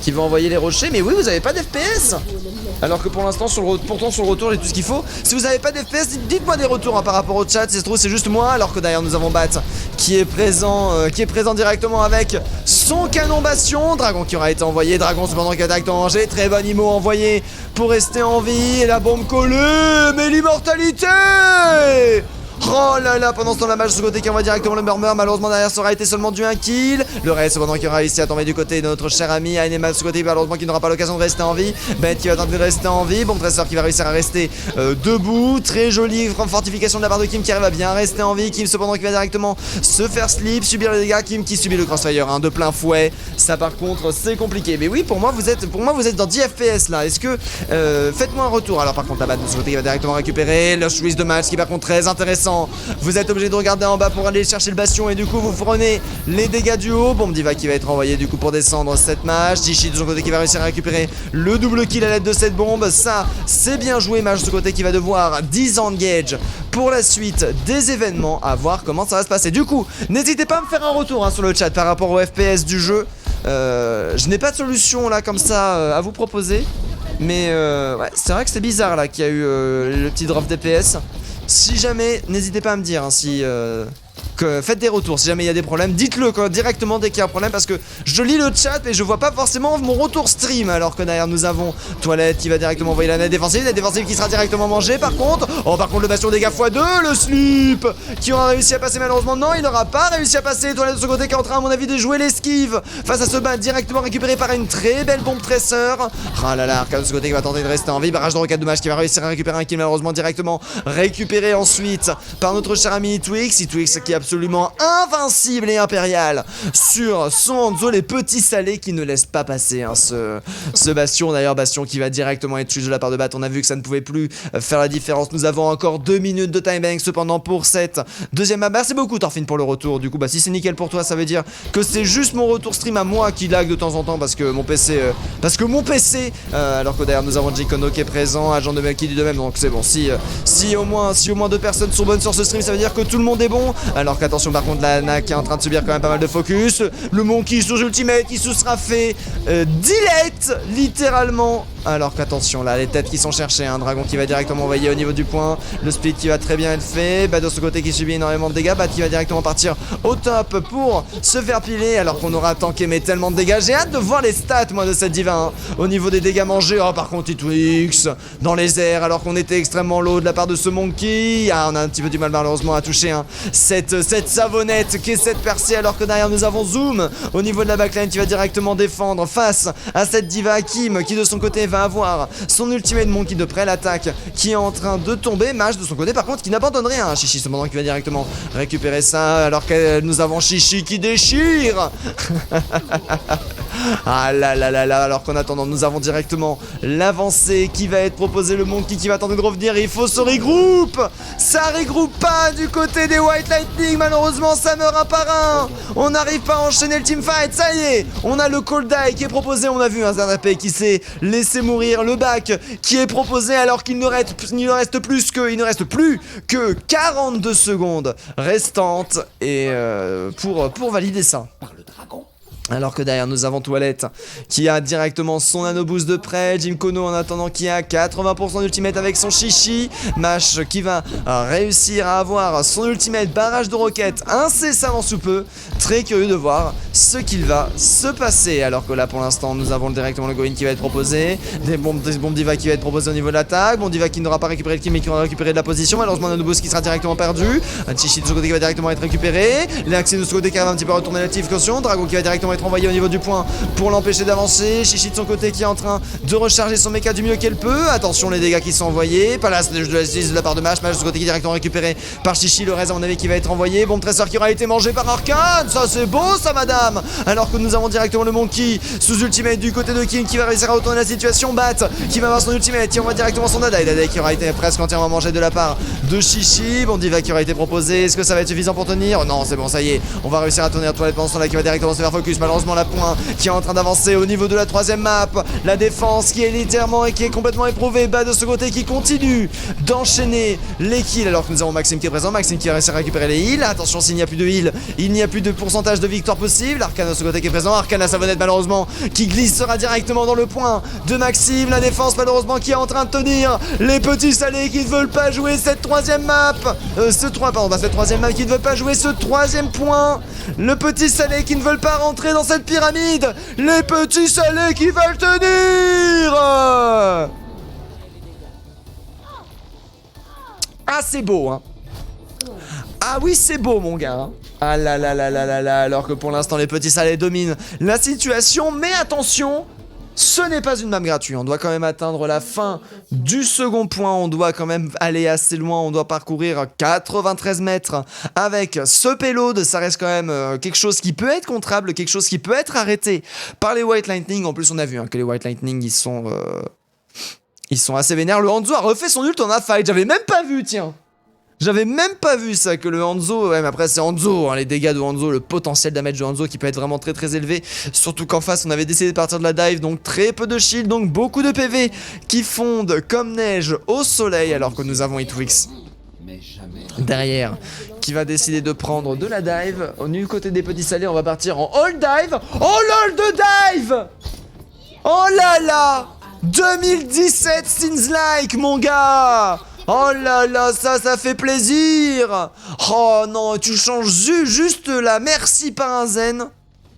qui va envoyer les rochers, mais oui vous avez pas d'FPS. Alors que pour l'instant pourtant sur le retour j'ai tout ce qu'il faut. Si vous avez pas d'FPS, dites-moi des retours par rapport au chat, si ça se trouve c'est juste moi. Alors que derrière nous avons Bat qui est présent directement avec son canon bastion. Dragon qui aura été envoyé, Dragon cependant qui attaque en danger. Très bon IMO envoyé pour rester en vie. Et la bombe collée, mais l'immortalité. Oh là là, pendant ce temps la mage de ce côté qui envoie directement le murmure. Malheureusement derrière ça aura été seulement du 1 kill. Le reste cependant qui aura réussi à tomber du côté de notre cher ami Ainemal de ce côté, malheureusement qui n'aura pas l'occasion de rester en vie. Bête qui va tenter de rester en vie. Bon Tressor qui va réussir à rester debout. Très jolie fortification de la part de Kim qui arrive à bien rester en vie. Kim cependant qui va directement se faire slip, subir les dégâts. Kim qui subit le crossfire de plein fouet. Ça par contre c'est compliqué. Mais oui pour moi vous êtes dans 10 FPS là. Est-ce que faites-moi un retour. Alors par contre la batte de ce côté qui va directement récupérer. Le choice de match qui par contre très intéressant. Vous êtes obligé de regarder en bas pour aller chercher le bastion et du coup vous prenez les dégâts du haut. Bombe Diva qui va être envoyé du coup pour descendre cette match. Chichi de son côté qui va réussir à récupérer le double kill à l'aide de cette bombe. Ça c'est bien joué. Match de ce côté qui va devoir disengage pour la suite des événements, à voir comment ça va se passer. Du coup n'hésitez pas à me faire un retour sur le chat par rapport au FPS du jeu. Je n'ai pas de solution là comme ça à vous proposer. Mais ouais, c'est vrai que c'est bizarre là qu'il y a eu le petit drop d'FPS. Si jamais, n'hésitez pas à me dire si faites des retours si jamais il y a des problèmes. Dites-le directement dès qu'il y a un problème parce que je lis le chat et je vois pas forcément mon retour stream. Alors que derrière nous avons Toilette qui va directement envoyer la défensive qui sera directement mangée par contre. Oh par contre le bastion dégâts x2, le slip qui aura réussi à passer malheureusement. Non il n'aura pas réussi à passer. Toilette de ce côté qui est en train à mon avis de jouer l'esquive face à ce bat directement récupéré par une très belle bombe tresseur. Ah là là, Arcane de ce côté qui va tenter de rester en vie. Barrage de roquette dommage qui va réussir à récupérer un kill malheureusement directement récupéré ensuite par notre cher ami Twix qui est absolument invincible et impérial sur son Hanzo, les petits salés qui ne laissent pas passer hein, ce bastion. D'ailleurs bastion qui va directement être tué de la part de Bat. On a vu que ça ne pouvait plus faire la différence. Nous avons encore 2 minutes de timing cependant pour cette deuxième map. Merci beaucoup Thorfinn pour le retour. Du coup si c'est nickel pour toi ça veut dire que c'est juste mon retour stream à moi qui lag de temps en temps parce que mon PC alors que derrière nous avons Jikono qui est présent, Agent de qui dit de même. Donc c'est bon, si au moins 2 personnes sont bonnes sur ce stream ça veut dire que tout le monde est bon. Alors qu'attention par contre la Ana qui est en train de subir quand même pas mal de focus. Le Monkey sous ultimate qui se sera fait delete littéralement. Alors qu'attention là les têtes qui sont cherchées, un dragon qui va directement envoyer au niveau du point. Le split qui va très bien être fait. Bah de ce côté qui subit énormément de dégâts. Bah qui va directement partir au top pour se faire piler. Alors qu'on aura tanké mais tellement de dégâts. J'ai hâte de voir les stats moi de cette diva hein. Au niveau des dégâts mangés. Oh par contre Twix dans les airs alors qu'on était extrêmement low de la part de ce Monkey. Ah on a un petit peu du mal malheureusement à toucher hein, cette savonnette qui est cette percée. Alors que derrière nous avons Zoom au niveau de la backline qui va directement défendre face à cette diva Hakim qui de son côté va avoir son ultimate Monkey de près. L'attaque qui est en train de tomber. Mage de son côté par contre qui n'abandonne rien. Chichi cependant qui va directement récupérer ça alors que nous avons Chichi qui déchire. Ah là là là là. Alors qu'en attendant nous avons directement l'avancée qui va être proposée. Le Monkey qui va tenter de revenir et il faut se regroupe. Ça regroupe pas du côté des White Lightning. Malheureusement ça meurt un par un. On n'arrive pas à enchaîner le teamfight. Ça y est, on a le cold die qui est proposé. On a vu un ZAP qui s'est laissé mourir. Le back qui est proposé alors qu'il ne reste plus que 42 secondes restantes et pour valider ça. Alors que derrière nous avons Toilette qui a directement son nano boost de près. Jimkono en attendant qui a 80% d'ultimate avec son Chichi. Mash qui va réussir à avoir son ultimate barrage de roquettes incessamment sous peu. Très curieux de voir ce qu'il va se passer. Alors que là pour l'instant nous avons directement le Goin qui va être proposé. Des bombes Diva qui va être proposé au niveau de l'attaque. Bon Diva qui n'aura pas récupéré le kill mais qui aura récupéré de la position. Malheureusement nano boost qui sera directement perdu. Un Chichi de ce côté qui va directement être récupéré. L'accès de ce côté qui arrive un petit peu à retourner la tive caution. Dragon qui va directement être envoyé au niveau du point pour l'empêcher d'avancer. Chichi de son côté qui est en train de recharger son mecha du mieux qu'elle peut. Attention les dégâts qui sont envoyés. Palace de la part de Mash. Mash de ce côté qui est directement récupéré par Chichi. Le reste à mon avis qui va être envoyé. Bombe tresseur qui aura été mangé par Arcane. Ça c'est beau ça madame. Alors que nous avons directement le Monkey sous ultimate du côté de King qui va réussir à retourner la situation. Bat qui va avoir son ultimate. Qui envoie directement son Dada. Dada qui aura été presque entièrement mangé de la part de Chichi. Bon Diva qui aura été proposé. Est-ce que ça va être suffisant pour tenir? Non c'est bon ça y est. On va réussir à tenir Toilette pendant ce temps là qui va directement se faire focus. Malheureusement la point qui est en train d'avancer au niveau de la 3ème map. La défense qui est littéralement et qui est complètement éprouvée. Bas de ce côté qui continue d'enchaîner les kills alors que nous avons Maxime qui est présent. Maxime qui a réussi à récupérer les heals. Attention s'il n'y a plus de heal, il n'y a plus de pourcentage de victoire possible. Arcane de ce côté qui est présent. Arcane à savonnette malheureusement qui glissera directement dans le point de Maxime. La défense malheureusement qui est en train de tenir. Les petits salés qui ne veulent pas jouer cette 3ème map. Cette 3ème map qui ne veut pas jouer ce 3ème point. Le petit salé qui ne veulent pas rentrer dans cette pyramide. Les petits salés qui veulent tenir. Ah c'est beau hein. Ah oui c'est beau mon gars hein. Ah là là là là là là. Alors que pour l'instant les petits salés dominent la situation. Mais attention, ce n'est pas une map gratuite. On doit quand même atteindre la fin du second point. On doit quand même aller assez loin. On doit parcourir 93 mètres avec ce payload. Ça reste quand même quelque chose qui peut être contrable, quelque chose qui peut être arrêté par les White Lightning. En plus on a vu hein, que les White Lightning ils sont assez vénères. Le Hanzo a refait son ult en a fight. J'avais même pas vu tiens. J'avais même pas vu ça, que le Hanzo, ouais mais après c'est Hanzo, hein, les dégâts de Hanzo, le potentiel damage de Hanzo qui peut être vraiment très très élevé. Surtout qu'en face on avait décidé de partir de la dive, donc très peu de shield, donc beaucoup de PV qui fondent comme neige au soleil. Alors que nous avons Twix derrière qui va décider de prendre de la dive. Du côté des petits salés on va partir en all dive. Oh lol de dive. Oh là là 2017 seems like mon gars. Oh là là, ça fait plaisir. Oh non, tu changes juste la merci par un zen.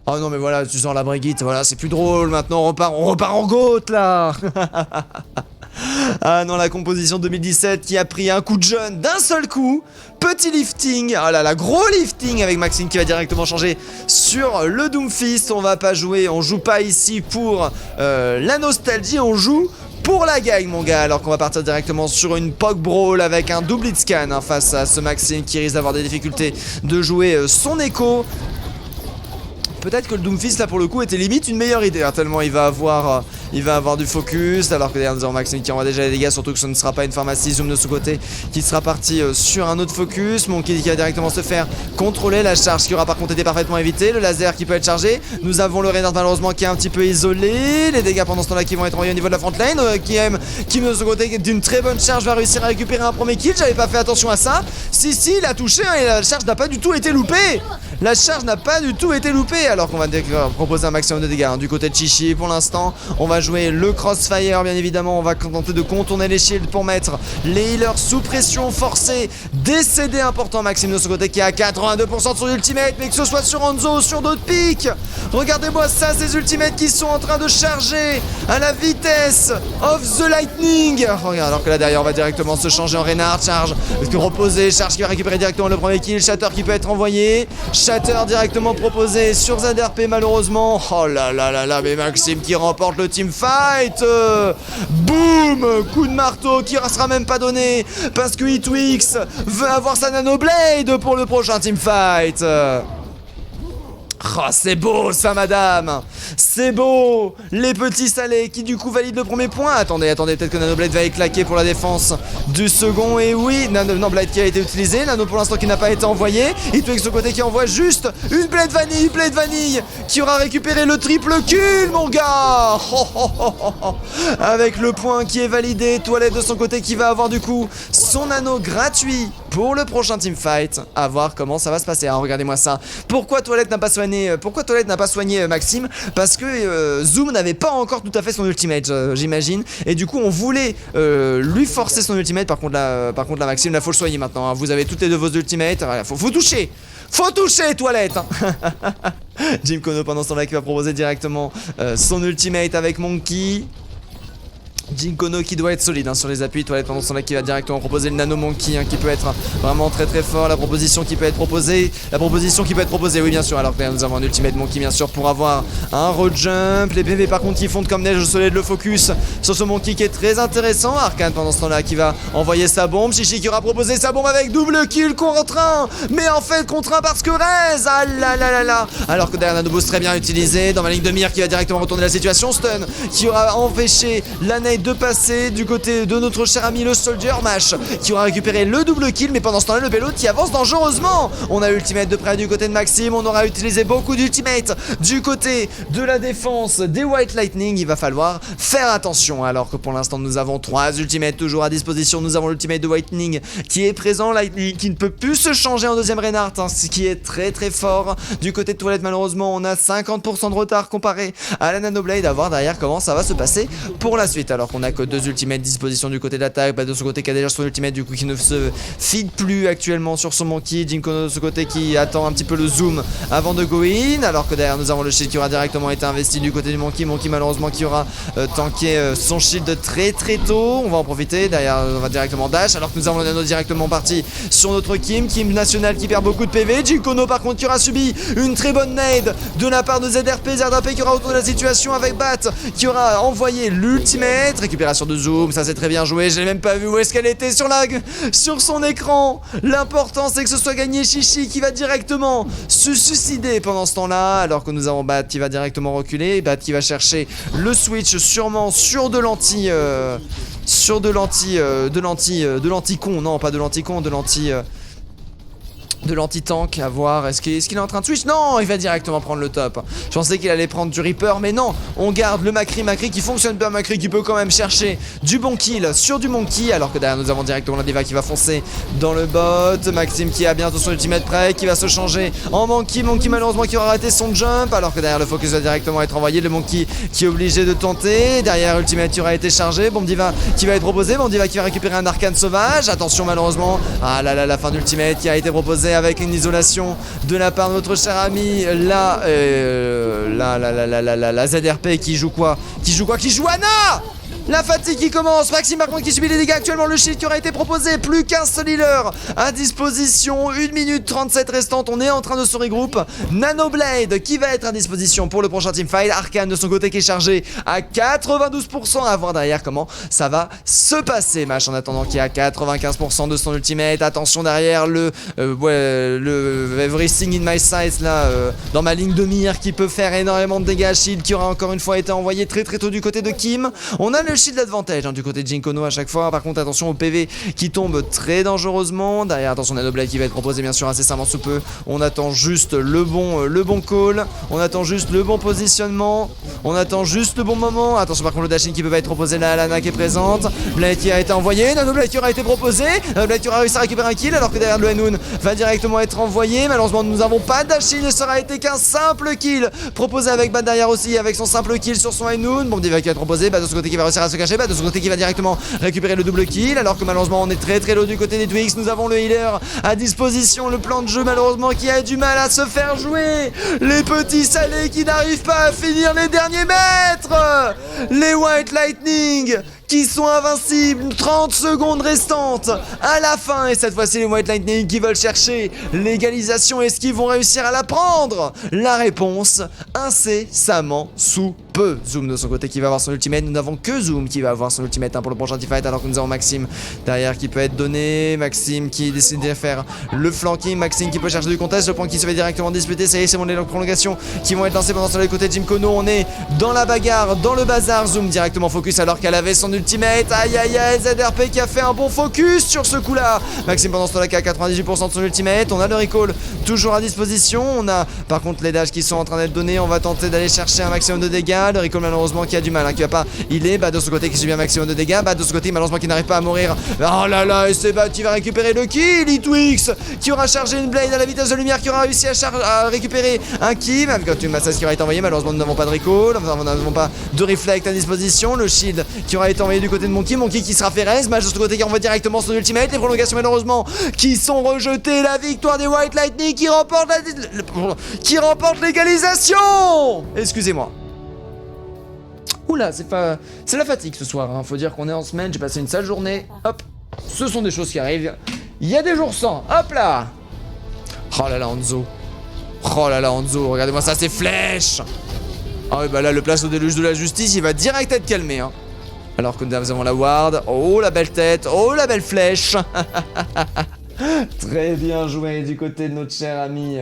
Oh non mais voilà, tu sens la Brigitte, voilà, c'est plus drôle maintenant, on repart en goat là. Ah non, la composition 2017 qui a pris un coup de jeune d'un seul coup. Petit lifting, ah là là, gros lifting avec Maxime qui va directement changer sur le Doomfist. On va pas jouer, on joue pas ici pour la nostalgie, on joue pour la gagne mon gars. Alors qu'on va partir directement sur une Pog Brawl avec un double scan hein, face à ce Maxime qui risque d'avoir des difficultés de jouer son écho. Peut-être que le Doomfist là pour le coup était limite une meilleure idée hein, tellement il va avoir du focus alors que derrière nous avons Maxime qui envoie déjà les dégâts, surtout que ce ne sera pas une pharmacie. Zoom de ce côté qui sera parti sur un autre focus. Monkey qui va directement se faire contrôler, la charge qui aura par contre été parfaitement évitée, le laser qui peut être chargé. Nous avons le Reinhardt malheureusement qui est un petit peu isolé, les dégâts pendant ce temps là qui vont être envoyés au niveau de la front lane. Kim de ce côté d'une très bonne charge va réussir à récupérer un premier kill, j'avais pas fait attention à ça. Si il a touché hein, et la charge n'a pas du tout été loupée. La charge n'a pas du tout été loupée alors qu'on va proposer un maximum de dégâts hein, du côté de Chichi pour l'instant. On va jouer le crossfire bien évidemment, on va tenter de contourner les shields pour mettre les healers sous pression forcée. Décédé important Maxime de ce côté qui est à 82% de son ultimate, mais que ce soit sur Hanzo ou sur d'autres pics. Regardez-moi ça, ces ultimates qui sont en train de charger à la vitesse of the lightning. Regarde, alors que là derrière on va directement se changer en Reinhardt, charge reposer, charge qui va récupérer directement le premier kill, Shatter qui peut être envoyé, Shatter directement proposé sur ZRP malheureusement. Oh là là là là, mais Maxime qui remporte le teamfight. Boum, coup de marteau qui ne sera même pas donné parce que Hitwix veut avoir sa Nanoblade pour le prochain teamfight. Oh, c'est beau ça madame. C'est beau. Les petits salés qui du coup valident le premier point. Attendez, peut-être que Nanoblade va éclaquer pour la défense du second. Et oui, Nanoblade qui a été utilisé, Nano pour l'instant qui n'a pas été envoyé. Hitwix de ce côté qui envoie juste une Blade Vanille qui aura récupéré le triple kill mon gars. Avec le point qui est validé, Toilette de son côté qui va avoir du coup son Nano gratuit pour le prochain teamfight. À voir comment ça va se passer. Alors, regardez-moi ça. Pourquoi Toilette n'a pas soigné Maxime? Parce que Zoom n'avait pas encore tout à fait son ultimate, j'imagine. Et du coup, on voulait lui forcer son ultimate. Par contre, la Maxime, là, faut le soigner maintenant. Hein. Vous avez toutes les deux vos ultimates. Voilà, faut toucher. Faut toucher, Toilette hein. Jim Kono pendant ce temps-là qui va proposer directement son ultimate avec Monkey. Jinkono qui doit être solide hein, sur les appuis. Toilette pendant son là qui va directement proposer le Nano Monkey hein, qui peut être vraiment très fort. La proposition qui peut être proposée, oui bien sûr. Alors que nous avons un ultimate Monkey bien sûr pour avoir un road jump. Les PV par contre qui fondent comme neige au soleil de le focus sur ce Monkey qui est très intéressant. Arcane pendant ce temps là qui va envoyer sa bombe. Chichi qui aura proposé sa bombe avec double kill contraint. Mais en fait contraint parce que Rez. Ah là là là là. Alors que derrière Nano Boost très bien utilisé dans ma ligne de mire qui va directement retourner la situation. Stun qui aura empêché la nade de passer du côté de notre cher ami le Soldier Mash qui aura récupéré le double kill. Mais pendant ce temps-là le payload qui avance dangereusement. On a ultimate de près du côté de Maxime. On aura utilisé beaucoup d'ultimate du côté de la défense des White Lightning. Il va falloir faire attention alors que pour l'instant nous avons 3 ultimates toujours à disposition. Nous avons l'ultimate de Lightning qui est présent, Lightning qui ne peut plus se changer en deuxième Reinhardt hein, ce qui est très fort. Du côté de Toilette malheureusement on a 50% de retard comparé à la Nanoblade. À voir derrière comment ça va se passer pour la suite. Alors qu'on a que 2 ultimates à disposition du côté de l'attaque. De ce côté qui a déjà son ultimate du coup qui ne se feed plus actuellement sur son Monkey. Jinkono de ce côté qui attend un petit peu le zoom avant de go in. Alors que derrière nous avons le shield qui aura directement été investi du côté du Monkey. Monkey malheureusement qui aura tanké son shield très tôt. On va en profiter. Derrière on va directement dash. Alors que nous avons le Nano directement parti sur notre Kim national qui perd beaucoup de PV. Jinkono par contre qui aura subi une très bonne nade de la part de ZRP qui aura retourné la situation avec Bat qui aura envoyé l'ultimate. Récupération de zoom, ça c'est très bien joué. J'ai même pas vu où est-ce qu'elle était sur son écran. L'important c'est que ce soit gagné Chichi qui va directement se suicider pendant ce temps-là. Alors que nous avons Bat qui va directement reculer. Bat qui va chercher le switch sûrement sur de l'anti... de l'anti-con, non pas de l'anti-con, de l'anti... de l'anti-tank, à voir, est-ce qu'il est en train de switch? Non, il va directement prendre le top. Je pensais qu'il allait prendre du Reaper, mais non, on garde le Macri qui fonctionne bien, Macri qui peut quand même chercher du bon kill sur du Monkey, alors que derrière nous avons directement la Diva qui va foncer dans le bot, Maxime qui a bientôt son ultimate prêt, qui va se changer en Monkey malheureusement qui aura raté son jump, alors que derrière le focus va directement être envoyé, le Monkey qui est obligé de tenter, derrière ultimate qui aura été chargé, Bomb Diva qui va être proposé, Bomb Diva qui va récupérer un arcane sauvage, attention malheureusement, ah là là, la fin d'ultimate qui a été proposée avec une isolation de la part de notre cher ami la ZRP qui joue quoi? Qui joue Anna. La fatigue qui commence, Maxime par contre qui subit les dégâts actuellement, le shield qui aura été proposé, plus qu'un seul healer à disposition, 1 minute 37 restante, on est en train de se regrouper, Nanoblade qui va être à disposition pour le prochain teamfight, Arcane de son côté qui est chargé à 92%, à voir derrière comment ça va se passer, Mash en attendant qui est à 95% de son ultimate, attention derrière le Everything in my sight là, dans ma ligne de mire qui peut faire énormément de dégâts, shield qui aura encore une fois été envoyé très tôt du côté de Kim, on a le shield advantage du côté de Jinkono à chaque fois. Par contre attention au PV qui tombe très dangereusement. Derrière attention Nanoblade qui va être proposé bien sûr incessamment sous peu. On attend juste le bon call. On attend juste le bon positionnement. On attend juste le bon moment. Attention par contre le dashing qui peut pas être proposé là. Lana qui est présente. Blade qui a été envoyé. Nanoblade qui aura été proposé. Blade qui aura réussi à récupérer un kill alors que derrière le Hanoun va directement être envoyé. Malheureusement nous n'avons pas de dashing. Il sera été qu'un simple kill proposé avec Bad derrière aussi avec son simple kill sur son Hanoun. Bon Diva qui va être proposé. De ce côté qui va réussir à se cacher, de ce côté qui va directement récupérer le double kill, alors que malheureusement on est très low du côté des Twix. Nous avons le healer à disposition, le plan de jeu malheureusement qui a du mal à se faire jouer, les petits salés qui n'arrivent pas à finir les derniers mètres, les White Lightning qui sont invincibles, 30 secondes restantes à la fin, et cette fois-ci les White Lightning qui veulent chercher l'égalisation, est-ce qu'ils vont réussir à la prendre? La réponse, incessamment sous peu. Zoom de son côté qui va avoir son ultimate, nous n'avons que Zoom qui va avoir son ultimate pour le prochain teamfight, alors que nous avons Maxime derrière qui peut être donné, Maxime qui décide de faire le flanking, Maxime qui peut chercher du contest, le point qui se fait directement disputer, ça y est c'est bon, les prolongations qui vont être lancées pendant ce temps, côté de Jinkono, on est dans la bagarre, dans le bazar, Zoom directement focus alors qu'elle avait son ultimate, aïe aïe aïe, ZRP qui a fait un bon focus sur ce coup là, Maxime pendant ce temps là qui a 98% de son ultimate, on a le recall toujours à disposition, on a par contre les dashs qui sont en train d'être donnés, on va tenter d'aller chercher un maximum de dégâts, le recall malheureusement qui a du mal, qui va pas, il est de ce côté qui subit un maximum de dégâts, de ce côté malheureusement qui n'arrive pas à mourir, oh là là, et c'est qui va récupérer le kill, Twix qui aura chargé une blade à la vitesse de lumière, qui aura réussi à récupérer un kill, avec une massage qui aura été envoyé, malheureusement nous n'avons pas de recall, nous n'avons pas de reflect à disposition, le shield qui aura été envoyé du côté de Monkey qui sera fait raise, Match de ce côté qui envoie directement son ultimate, les prolongations malheureusement qui sont rejetées, la victoire des White Lightning qui remporte l'égalisation. Excusez-moi. Oula, c'est la fatigue ce soir, hein. Faut dire qu'on est en semaine, j'ai passé une sale journée, hop, ce sont des choses qui arrivent, il y a des jours sans, hop là. Oh là là Hanzo, regardez-moi ça, ces flèches. Ah oui bah là le place au déluge de la justice, il va direct être calmé, hein. Alors que nous avons la ward, oh la belle tête, oh la belle flèche. Très bien joué du côté de notre cher ami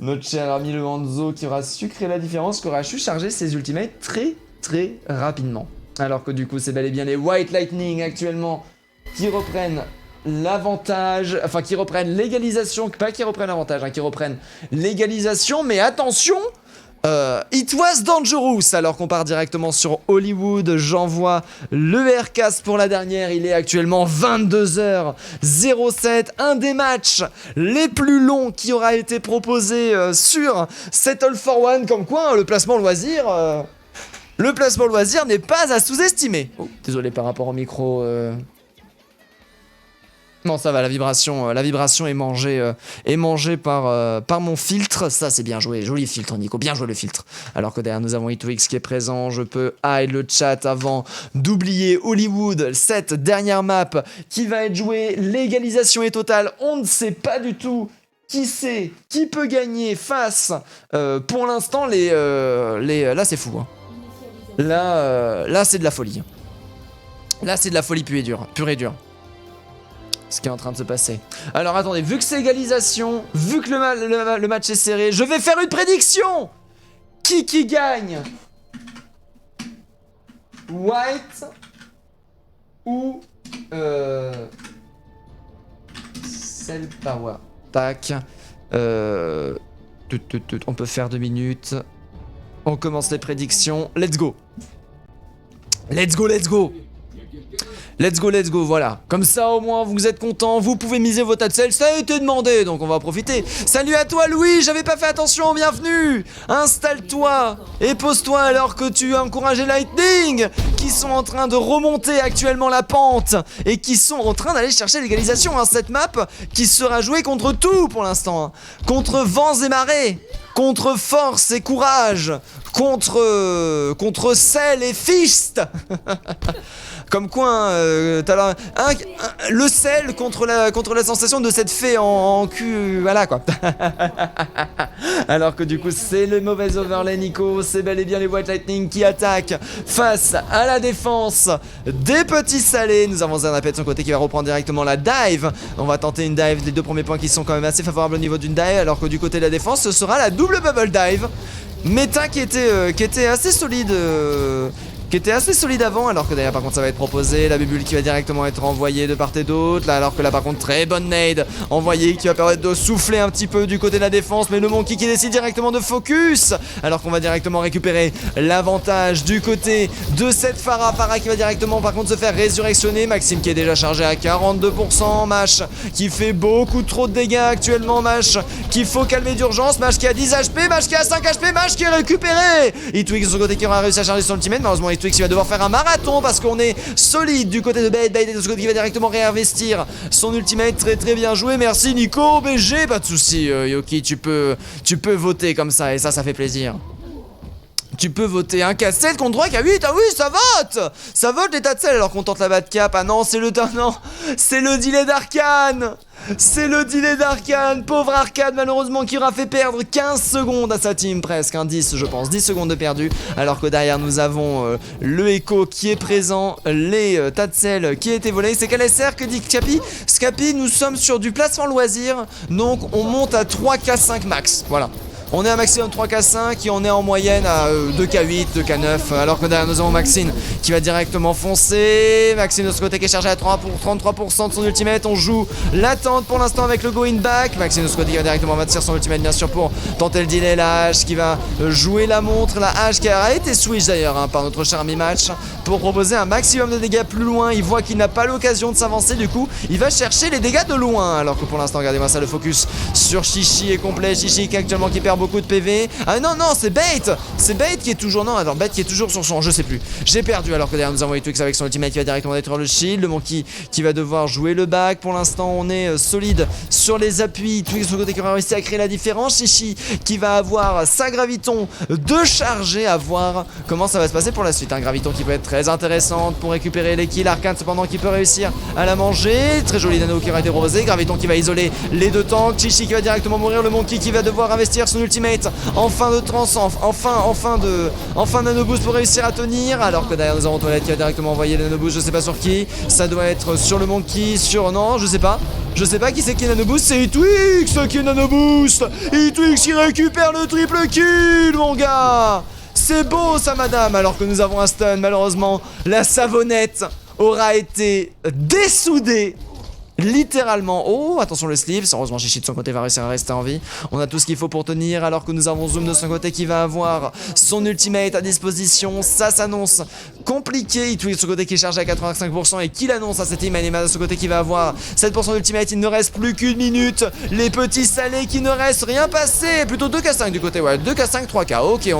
le Hanzo qui aura su créer la différence, qui aura su charger ses ultimates très rapidement. Alors que du coup c'est bel et bien les White Lightning actuellement qui reprennent l'avantage, enfin qui reprennent l'égalisation, pas qui reprennent l'avantage, hein, qui reprennent l'égalisation, mais attention, it was dangerous, alors qu'on part directement sur Hollywood, j'envoie le Aircast pour la dernière, il est actuellement 22h07, un des matchs les plus longs qui aura été proposé sur cet All for One, comme quoi hein, le placement loisir n'est pas à sous-estimer. Oh, désolé par rapport au micro. Non, ça va, la vibration est mangée par mon filtre. Ça, c'est bien joué. Joli filtre, Nico. Bien joué le filtre. Alors que derrière, nous avons Itwix qui est présent. Je peux hide le chat avant d'oublier Hollywood. Cette dernière map qui va être jouée. L'égalisation est totale. On ne sait pas du tout qui peut gagner face. Pour l'instant, là, c'est fou. Hein. Là, c'est de la folie. Là, c'est de la folie pure et dure. Ce qui est en train de se passer. Alors attendez, vu que c'est égalisation, vu que le match est serré, je vais faire une prédiction. Qui gagne? White ou Cell Power. Tac. On peut faire 2 minutes. On commence les prédictions. Let's go. Let's go, let's go. Let's go, voilà. Comme ça, au moins, vous êtes contents. Vous pouvez miser vos tas de sel. Ça a été demandé, donc on va en profiter. Salut à toi, Louis. J'avais pas fait attention. Bienvenue. Installe-toi et pose-toi alors que tu as encouragé Lightning, qui sont en train de remonter actuellement la pente et qui sont en train d'aller chercher l'égalisation. Cette map qui sera jouée contre tout pour l'instant. Contre vents et marées. Contre force et courage. Contre sel et fist. Comme quoi, t'as le sel contre la sensation de cette fée en cul, voilà quoi. Alors que du coup, c'est le mauvais overlay, Nico. C'est bel et bien les White Lightning qui attaquent face à la défense des petits salés. Nous avons Zernapet de son côté qui va reprendre directement la dive. On va tenter une dive, les 2 premiers points qui sont quand même assez favorables au niveau d'une dive. Alors que du côté de la défense, ce sera la double bubble dive. Méta qui était assez solide. Qui était assez solide avant, alors que d'ailleurs par contre ça va être proposé, la bubule qui va directement être envoyée de part et d'autre, là, alors que là par contre très bonne nade envoyée qui va permettre de souffler un petit peu du côté de la défense, mais le Monkey qui décide directement de focus, alors qu'on va directement récupérer l'avantage du côté de cette Pharah qui va directement par contre se faire résurrectionner, Maxime qui est déjà chargé à 42%, Mash qui fait beaucoup trop de dégâts actuellement, Mash qu'il faut calmer d'urgence, Mash qui a 10 HP, Mash qui a 5 HP, Mash qui est récupéré, Itwix de son côté qui aura réussi à charger son ultimate, malheureusement Twix il va devoir faire un marathon parce qu'on est solide du côté de Bait et de ce côté qui va directement réinvestir son ultimate. Très bien joué, merci Nico. BG, pas de soucis, Yoki, tu peux voter comme ça et ça fait plaisir. Tu peux voter un K7 contre 3 K8, ah oui, ça vote. Ça vote les tas de sel alors qu'on tente la bad cap. Ah non, c'est le delay d'Arcane. C'est le delay d'Arcane, pauvre Arcane malheureusement qui aura fait perdre 15 secondes à sa team presque, 10 je pense, 10 secondes de perdu, alors que derrière nous avons le Echo qui est présent, les tas de sel qui a été volé, c'est KLSR que dit Scapi. Scapi, nous sommes sur du placement loisir, donc on monte à 3K5 max, voilà. On est à maximum 3K5 et on est en moyenne à 2K8, 2K9, alors que derrière nous avons Maxine qui va directement foncer. Maxine de ce côté qui est chargé à 33% de son ultimate. On joue l'attente pour l'instant avec le going back. Maxine de ce côté qui va directement bâtir son ultimate bien sûr pour tenter le delay. La hache qui va jouer la montre. La hache qui a été switch d'ailleurs par notre cher mi-match pour proposer un maximum de dégâts plus loin. Il voit qu'il n'a pas l'occasion de s'avancer, du coup il va chercher les dégâts de loin. Alors que pour l'instant, regardez-moi ça, le focus sur Chichi est complet. Chichi qui actuellement qui perd beaucoup de PV. Ah non, c'est Bait. C'est Bait qui est toujours... Non, alors Bait qui est toujours sur son... Je sais plus. J'ai perdu alors que derrière nous avons Twix avec son ultimate qui va directement détruire le shield. Le Monkey qui va devoir jouer le back. Pour l'instant, on est solide sur les appuis. Twix de son côté qui aura réussi à créer la différence. Chichi qui va avoir sa graviton de charger. À voir comment ça va se passer pour la suite. Un graviton qui peut être très intéressante pour récupérer les kills. Arcane cependant qui peut réussir à la manger. Très joli nano qui aura été proposé. Graviton qui va isoler les 2 tanks. Chichi qui va directement mourir. Le Monkey qui va devoir investir son ultimate en fin de trans, en fin de nano boost pour réussir à tenir. Alors que derrière nous avons Toilette qui a directement envoyé le nano boost, je sais pas sur qui. Ça doit être sur le Monkey, sur... Non, je sais pas qui c'est qui est nano boost. C'est Itwix qui est nano boost. Itwix qui récupère le triple kill, mon gars. C'est beau ça, madame. Alors que nous avons un stun, malheureusement la savonnette aura été dessoudée. Littéralement. Oh, attention le sleeve. Heureusement Chichi de son côté va réussir à rester en vie. On a tout ce qu'il faut pour tenir, alors que nous avons Zoom de son côté qui va avoir son ultimate à disposition. Ça s'annonce compliqué. Itwix de son côté qui est chargé à 85% et qui l'annonce à cette team. Anima de son côté qui va avoir 7% d'ultimate. Il ne reste plus qu'une minute. Les petits salés qui ne restent rien passé. Plutôt 2K5 du côté, ouais, 2K5, 3K. Ok,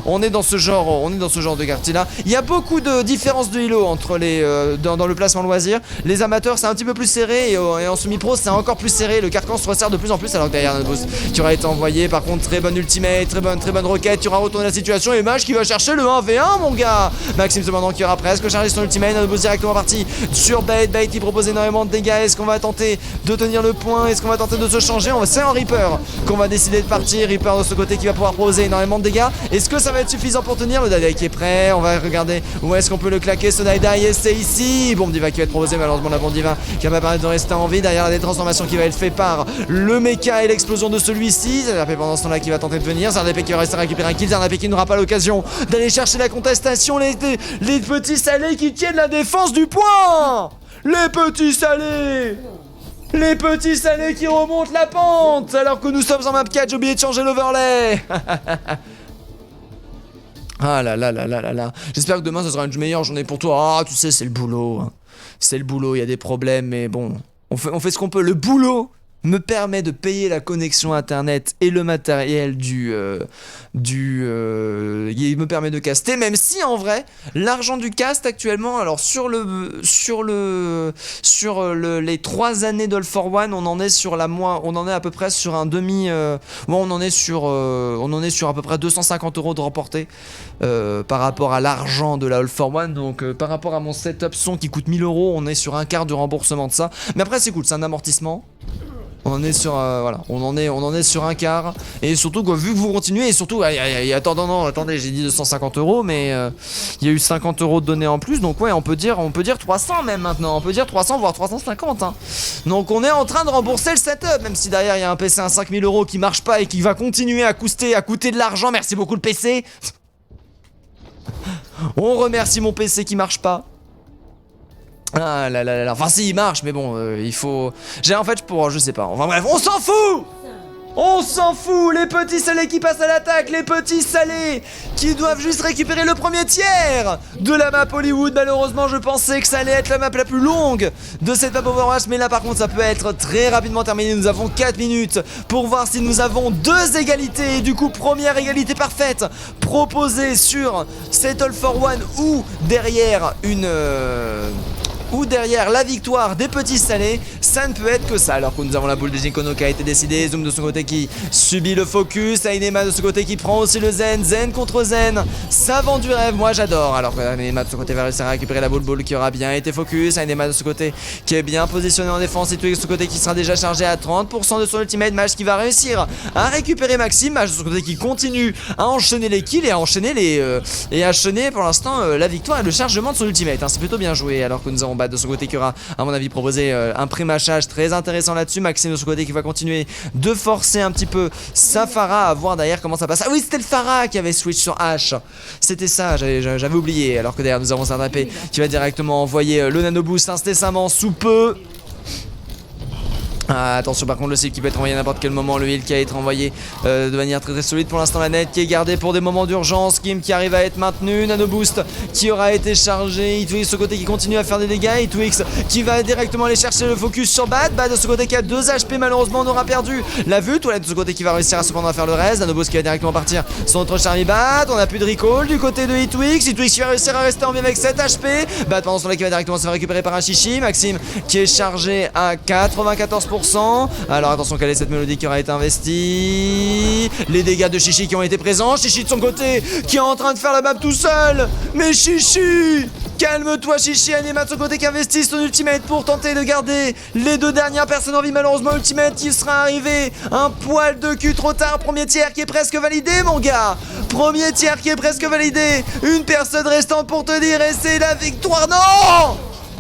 on est dans ce genre de quartier là. Il y a beaucoup de différences de elo entre les dans le placement loisir. Les amateurs c'est un petit peu plus serré. Et en semi-pro c'est encore plus serré, le carcan se resserre de plus en plus alors que derrière Nanoboost qui aura été envoyé. Par contre très bonne ultimate, très bonne roquette qui aura retourné la situation et Mage qui va chercher le 1v1 mon gars. Maxime cependant qui aura presque chargé son ultimate. Nanoboost directement parti sur Bait qui propose énormément de dégâts. Est-ce qu'on va tenter de tenir le point? Est-ce qu'on va tenter de se changer? C'est en Reaper qu'on va décider de partir. Reaper de ce côté qui va pouvoir proposer énormément de dégâts. Est-ce que ça va être suffisant pour tenir? Le Dadai qui est prêt, on va regarder où est-ce qu'on peut le claquer ce Dadai et c'est ici. Bombe Diva qui va être proposé, malheureusement la bombe Diva qui va pas permettre de rester en vie. Derrière la détransformation qui va être faite par le mecha et l'explosion de celui-ci. Zernapé pendant ce temps-là qui va tenter de venir. Zernapé qui va rester à récupérer un kill. Zernapé qui n'aura pas l'occasion d'aller chercher la contestation. Les petits salés qui tiennent la défense du point. Les petits salés. Les petits salés qui remontent la pente alors que nous sommes en map 4, j'ai oublié de changer l'overlay. Ah là là là là là là. J'espère que demain ce sera une meilleure journée pour toi. Ah tu sais c'est le boulot hein. C'est le boulot, il y a des problèmes mais bon, on fait ce qu'on peut. Le boulot me permet de payer la connexion internet et le matériel il me permet de caster, même si en vrai l'argent du cast actuellement, alors sur les 3 années d'All for One, on en est à peu près sur un demi on en est sur à peu près 250 € de remporté par rapport à l'argent de la All for One. Donc par rapport à mon setup son qui coûte 1000 €, on est sur un quart du remboursement de ça, mais après c'est cool, c'est un amortissement. On en est sur voilà, on en est sur un quart, et surtout quoi, vu que vous continuez, et surtout attendez, j'ai dit 250 €, mais il y a eu 50 € de données en plus, donc ouais, on peut dire 300 même maintenant, on peut dire 300 voire 350 hein. Donc on est en train de rembourser le setup, même si derrière il y a un PC à 5000 € qui marche pas et qui va continuer à coûter de l'argent. Merci beaucoup le PC. On remercie mon PC qui marche pas. Ah là là là là, enfin si il marche mais bon il faut... je sais pas, enfin bref, on s'en fout. On s'en fout, les petits salés qui passent à l'attaque, les petits salés qui doivent juste récupérer le premier tiers de la map Hollywood. Malheureusement je pensais que ça allait être la map la plus longue de cette map Overwatch, mais là par contre ça peut être très rapidement terminé. Nous avons 4 minutes pour voir si nous avons 2 égalités, et du coup première égalité parfaite proposée sur cette All for One ou derrière la victoire des petits salés. Ça ne peut être que ça, alors que nous avons la boule de Jinkono qui a été décidée. Zoom de son côté qui subit le focus, Ainema de ce côté qui prend aussi le Zen, Zen contre Zen, ça vend du rêve, moi j'adore. Alors que Ainema de ce côté va réussir à récupérer la boule qui aura bien été focus, Ainema de ce côté qui est bien positionné en défense, et Twix de ce côté qui sera déjà chargé à 30% de son ultimate. Mage qui va réussir à récupérer Maxime, Mage de ce côté qui continue à enchaîner les kills et à enchaîner pour l'instant la victoire et le chargement de son ultimate hein. C'est plutôt bien joué, alors que nous avons Bat de son côté qui aura à mon avis proposé un pré-machage très intéressant là-dessus. Maxime de son côté qui va continuer de forcer un petit peu sa Pharah, à voir derrière comment ça passe. Ah oui, c'était le Pharah qui avait switch sur H, c'était ça, j'avais oublié. Alors que derrière nous avons Sardapé qui va directement envoyer le nano boost incessamment sous peu. Ah, attention par contre le cible qui peut être envoyé à n'importe quel moment, le heal qui a été envoyé de manière très très solide pour l'instant, la net qui est gardée pour des moments d'urgence, Kim qui arrive à être maintenu, Nano Boost qui aura été chargé, Itwix de ce côté qui continue à faire des dégâts, Itwix qui va directement aller chercher le focus sur Bad, Bad de ce côté qui a 2 HP, malheureusement on aura perdu la vue, Toilette de ce côté qui va réussir à cependant à faire le reste, Nano Boost qui va directement partir sur notre Charlie Bad, on a plus de recall du côté de Itwix, Itwix qui va réussir à rester en vie avec 7 HP, Bad pendant ce temps là qui va directement se faire récupérer par un Chichi, Maxime qui est chargé à 94%. Alors attention, quelle est cette mélodie qui aura été investie. Les dégâts de Chichi qui ont été présents. Chichi de son côté qui est en train de faire la map tout seul. Mais Chichi, calme-toi Chichi. Anima de son côté qui investit son ultimate pour tenter de garder les 2 dernières personnes en vie. Malheureusement ultimate qui sera arrivé un poil de cul trop tard. Premier tiers qui est presque validé mon gars. Premier tiers qui est presque validé. Une personne restante pour te dire, et c'est la victoire. Non,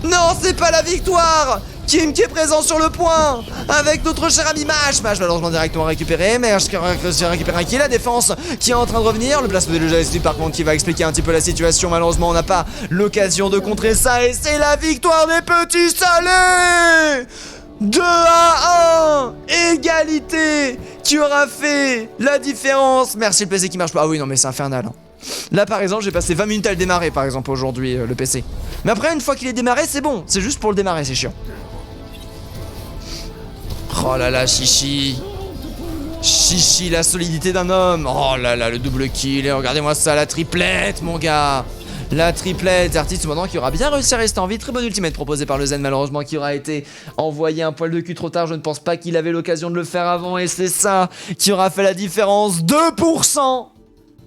non, c'est pas la victoire. Kim qui est présent sur le point avec notre cher ami Mage. Mage malheureusement directement récupéré, mais Mage qui a récupéré un kill. La défense qui est en train de revenir. Le placement de Joystick par contre qui va expliquer un petit peu la situation. Malheureusement on n'a pas l'occasion de contrer ça, et c'est la victoire des petits salés. 2-1, égalité qui aura fait la différence. Merci le PC qui marche pas. Ah oui non mais c'est infernal hein. Là par exemple j'ai passé 20 minutes à le démarrer par exemple aujourd'hui le PC. Mais après une fois qu'il est démarré c'est bon, c'est juste pour le démarrer, c'est chiant. Oh là là, Chichi. Chichi, la solidité d'un homme. Oh là là, le double kill. Et regardez-moi ça, la triplette, mon gars. La triplette. Artiste maintenant qui aura bien réussi à rester en vie. Très bon ultimate proposé par le Zen, malheureusement, qui aura été envoyé un poil de cul trop tard. Je ne pense pas qu'il avait l'occasion de le faire avant. Et c'est ça qui aura fait la différence. 2%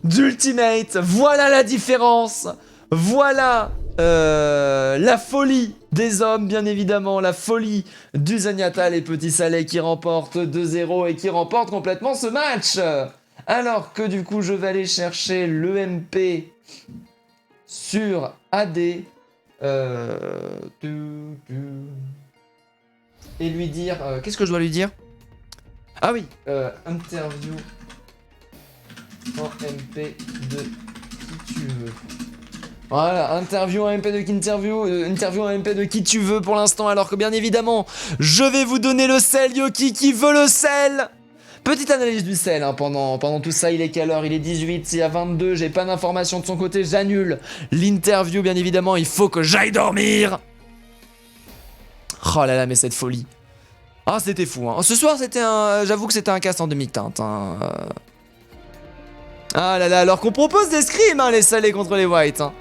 d'ultimate. Voilà la différence. Voilà la folie des hommes, bien évidemment, la folie du Zenyatta, les petits salés qui remportent 2-0 et qui remportent complètement ce match. Alors que du coup, je vais aller chercher l'EMP sur AD et lui dire... qu'est-ce que je dois lui dire? Ah oui, interview en MP de qui tu veux. Voilà, interview un MP de qui interview un MP de qui tu veux pour l'instant, alors que bien évidemment, je vais vous donner le sel, Yoki, qui veut le sel. Petite analyse du sel, hein, pendant tout ça, il est quelle heure? Il est 18, il y a 22, j'ai pas d'informations de son côté, j'annule l'interview, bien évidemment, il faut que j'aille dormir. Oh là là, mais cette folie. Ah, c'était fou, hein. Ce soir, j'avoue que c'était un cast en demi-teinte, hein. Ah là là, alors qu'on propose des scrims, hein, les salés contre les whites, hein.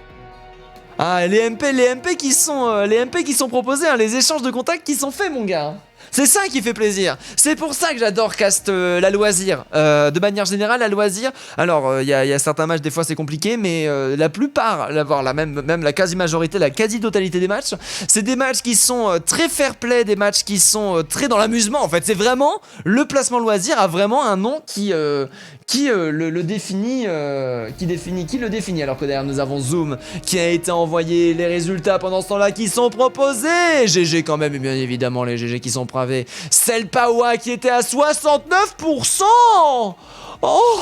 Ah, les MP qui sont proposés, hein, les échanges de contacts qui sont faits, mon gars. C'est ça qui fait plaisir. C'est pour ça que j'adore cast la loisir. De manière générale, la loisir. Alors, il y a certains matchs, des fois c'est compliqué, mais la plupart, même la quasi-majorité, la quasi-totalité des matchs, c'est des matchs qui sont très fair-play, des matchs qui sont très dans l'amusement. En fait, c'est vraiment le placement loisir a vraiment un nom qui le définit, alors que derrière nous avons Zoom qui a été envoyé, les résultats pendant ce temps-là qui sont proposés, GG quand même, et bien évidemment les GG qui sont pravés, Selpawa qui était à 69%. Oh,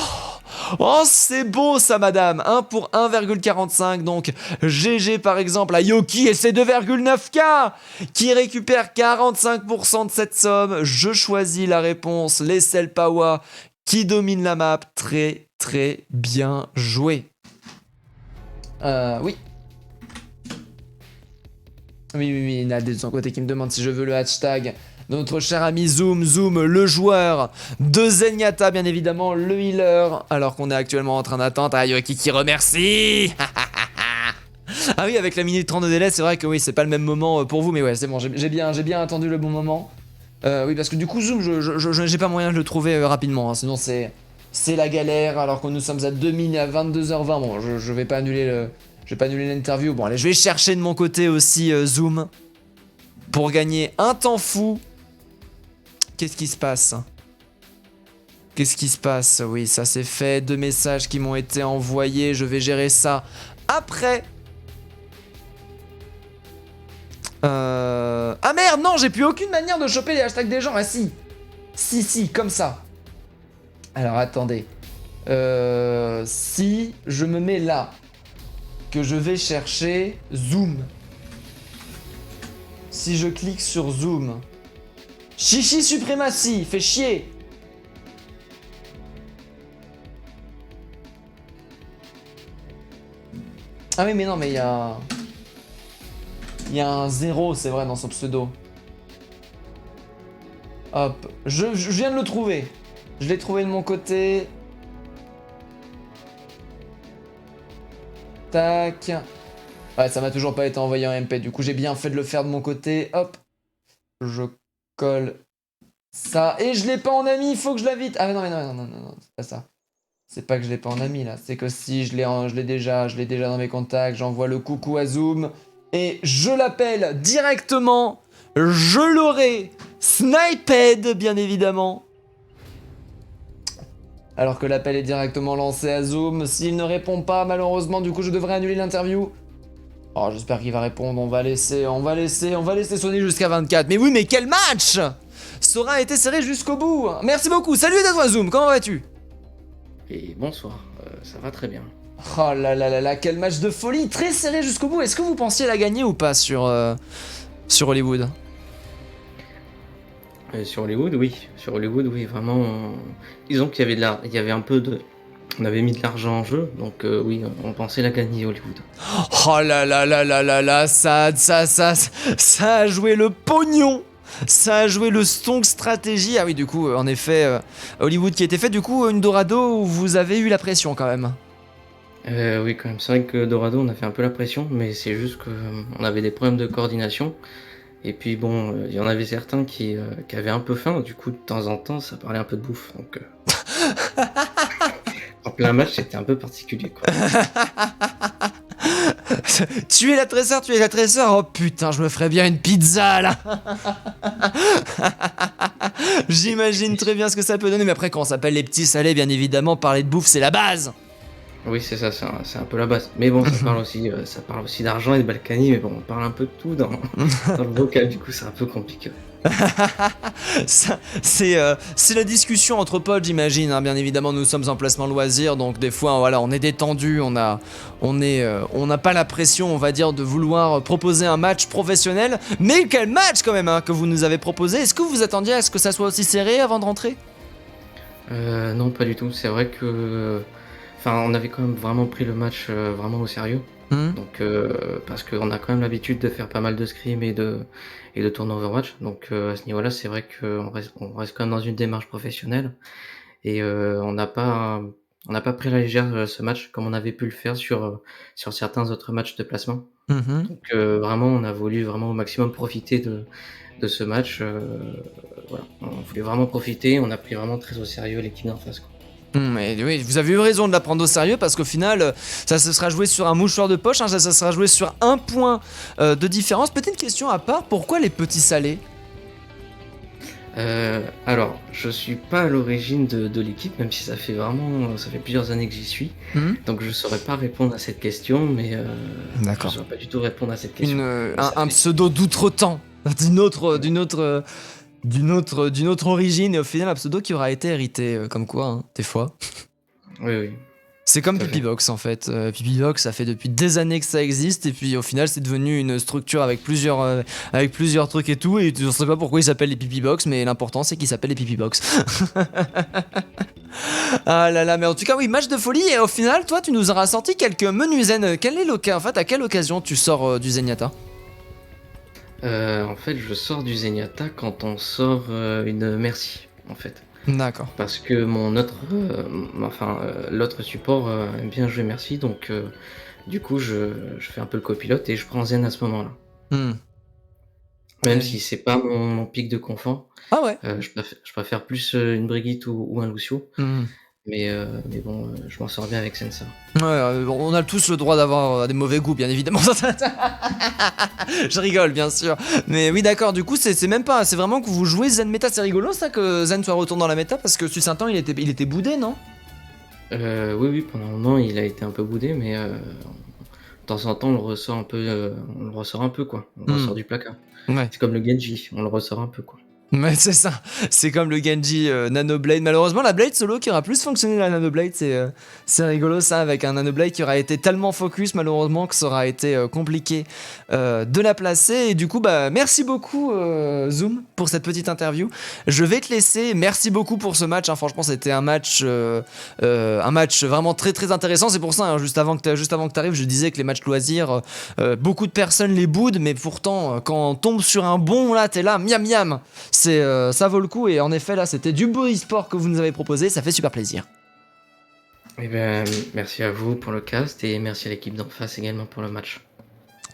c'est beau ça, madame. 1 pour 1,45. Donc, GG par exemple à Yoki et ses 2,9K qui récupère 45% de cette somme. Je choisis la réponse. Les Selpawa qui dominent la map. Très, très bien joué. Oui. Oui, Nadé de son côté qui me demande si je veux le hashtag. Notre cher ami Zoom, le joueur de Zenyatta, bien évidemment, le healer, alors qu'on est actuellement en train d'attendre. Ah, Yoki qui remercie. Ah oui, avec la minute 30 de délai, c'est vrai que oui, c'est pas le même moment pour vous, mais ouais, c'est bon, j'ai bien attendu le bon moment. Oui, parce que du coup, Zoom, j'ai pas moyen de le trouver rapidement, hein, sinon c'est la galère, alors que nous sommes à 2000 à 22h20. Bon, je vais pas annuler l'interview. Bon, allez, je vais chercher de mon côté aussi Zoom pour gagner un temps fou. Qu'est-ce qui se passe? Oui, ça c'est fait. 2 messages qui m'ont été envoyés. Je vais gérer ça après. Ah merde, non, j'ai plus aucune manière de choper les hashtags des gens. Ah si. Si, comme ça. Alors attendez. Si je me mets là, que je vais chercher Zoom. Si je clique sur Zoom. Chichi suprématie, fait chier. Ah oui, mais non, mais il y a un 0, c'est vrai, dans son pseudo. Hop, je viens de le trouver. Je l'ai trouvé de mon côté. Tac. Ouais, ça m'a toujours pas été envoyé en MP, du coup j'ai bien fait de le faire de mon côté. Hop. Je colle ça. Et je l'ai pas en ami, il faut que je l'invite. Ah non, c'est pas ça. C'est pas que je l'ai pas en ami là, c'est que si je l'ai déjà dans mes contacts, j'envoie le coucou à Zoom et je l'appelle directement. Je l'aurai sniped, bien évidemment. Alors que l'appel est directement lancé à Zoom. S'il ne répond pas, malheureusement, du coup, je devrais annuler l'interview. Oh, j'espère qu'il va répondre. On va laisser sonner jusqu'à 24. Mais oui, mais quel match! Ça aura été serré jusqu'au bout. Merci beaucoup. Salut à toi, Zoom. Comment vas-tu? Et bonsoir, ça va très bien. Oh là là là là, quel match de folie. Très serré jusqu'au bout. Est-ce que vous pensiez la gagner ou pas sur Hollywood? Sur Hollywood, oui, vraiment. Disons qu'il y avait il y avait un peu de. On avait mis de l'argent en jeu, donc oui, on pensait la gagner Hollywood. Oh là là là là là là, ça a joué le pognon. Ça a joué le stonk stratégie. Ah oui, du coup, en effet, Hollywood qui a été fait, du coup, une Dorado où vous avez eu la pression quand même. Oui, quand même. C'est vrai que Dorado, on a fait un peu la pression, mais c'est juste qu'on avait des problèmes de coordination. Et puis bon, il y en avait certains qui avaient un peu faim, du coup, de temps en temps, ça parlait un peu de bouffe. Donc, en plein match, c'était un peu particulier, quoi. Tu es la tresseur. Oh putain, je me ferais bien une pizza là. J'imagine très bien ce que ça peut donner, mais après quand on s'appelle les petits salés, bien évidemment, parler de bouffe c'est la base. Oui, c'est ça, c'est un peu la base. Mais bon, ça parle aussi d'argent et de Balkany, mais bon, on parle un peu de tout dans le vocal, du coup, c'est un peu compliqué. C'est la discussion entre potes, j'imagine, hein. Bien évidemment, nous sommes en placement loisir, donc des fois, voilà, on est détendu, on n'a pas la pression, on va dire, de vouloir proposer un match professionnel. Mais quel match quand même, hein, que vous nous avez proposé. Est-ce que vous vous attendiez à ce que ça soit aussi serré avant de rentrer? Non, pas du tout. C'est vrai que, enfin, on avait quand même vraiment pris le match vraiment au sérieux. Hmm. Donc, parce qu'on a quand même l'habitude de faire pas mal de scrims et de tournois Overwatch. Donc, à ce niveau-là, c'est vrai qu'on reste quand même dans une démarche professionnelle. Et on n'a pas pris à la légère ce match comme on avait pu le faire sur certains autres matchs de placement. Mhm. Donc, vraiment, on a voulu vraiment au maximum profiter de ce match. Voilà, on voulait vraiment profiter. On a pris vraiment très au sérieux l'équipe d'en face, quoi. Mais oui, vous avez eu raison de la prendre au sérieux parce qu'au final, ça se sera joué sur un mouchoir de poche, hein, ça se sera joué sur un point de différence. Petite question à part, pourquoi les petits salés? Alors, je suis pas à l'origine de l'équipe, même si ça fait plusieurs années que j'y suis. Hmm. Donc je saurais pas répondre à cette question, mais je D'accord. saurais pas du tout répondre à cette question. Mais Un, ça un fait pseudo d'outre-temps, d'une autre origine, et au final un pseudo qui aura été hérité, comme quoi, hein, des fois. oui, oui, C'est comme tout à fait. Pipibox en fait. Pipibox, ça fait depuis des années que ça existe, et puis au final c'est devenu une structure avec plusieurs trucs et tout, et je ne sais pas pourquoi il s'appelle les Pipibox, mais l'important c'est qu'il s'appelle les Pipibox. Ah là là, mais en tout cas oui, match de folie, et au final toi tu nous auras sorti quelques menus zen. Quel est en fait, à quelle occasion tu sors du Zenyatta? En fait, je sors du Zenyatta quand on sort une Merci, en fait. D'accord. Parce que l'autre support aime bien jouer Merci, donc du coup, je fais un peu le copilote et je prends Zen à ce moment-là. Hmm. Même Ouais. si c'est pas mon pic de confort, Ah ouais. je préfère plus une Brigitte ou un Lucio, Hmm. mais bon, je m'en sors bien avec Sensa. Ouais, on a tous le droit d'avoir des mauvais goûts, bien évidemment. Je rigole, bien sûr. Mais oui, d'accord, du coup, c'est même pas. C'est vraiment que vous jouez Zen méta. C'est rigolo, ça, que Zen soit retourné dans la méta, parce que depuis un temps, il était boudé, non? Oui, oui, pendant un moment, il a été un peu boudé, mais de temps en temps, on le ressort un peu, quoi. On le Hmm. ressort du placard. Ouais. C'est comme le Genji, on le ressort un peu, quoi. Ouais, c'est ça. C'est comme le Genji Nanoblade. Malheureusement, la Blade solo qui aura plus fonctionné la Nanoblade, c'est rigolo ça, avec un Nanoblade qui aura été tellement focus, malheureusement, que ça aura été compliqué de la placer. Et du coup, bah, merci beaucoup, Zoom, pour cette petite interview. Je vais te laisser. Merci beaucoup pour ce match, hein. Franchement, c'était un match vraiment très très intéressant. C'est pour ça, hein, juste avant que tu arrives, je disais que les matchs loisirs, beaucoup de personnes les boudent, mais pourtant, quand on tombe sur un bon, là, t'es là, miam miam. Ça vaut le coup, et en effet là c'était du beau e-sport que vous nous avez proposé, ça fait super plaisir. Eh ben, merci à vous pour le cast et merci à l'équipe d'en face également pour le match.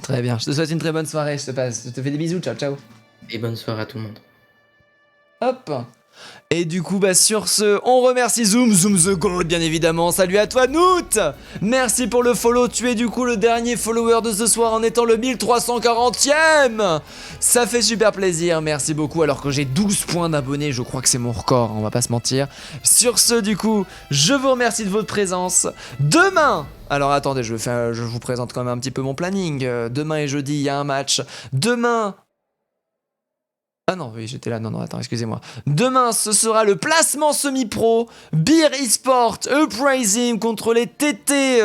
Très bien, je te souhaite une très bonne soirée, je te fais des bisous, ciao ciao. Et bonne soirée à tout le monde. Hop. Et du coup, bah sur ce, on remercie Zoom the GOAT, bien évidemment. Salut à toi, Noot. Merci pour le follow. Tu es du coup le dernier follower de ce soir en étant le 1340ème. Ça fait super plaisir, merci beaucoup. Alors que j'ai 12 points d'abonnés, je crois que c'est mon record, on va pas se mentir. Sur ce, du coup, je vous remercie de votre présence. Demain, alors attendez, je vous présente quand même un petit peu mon planning. Demain et jeudi, il y a un match. Demain... Ah non, oui, j'étais là. Non, attends, excusez-moi. Demain, ce sera le placement semi-pro Beer Esport Uprising contre les TT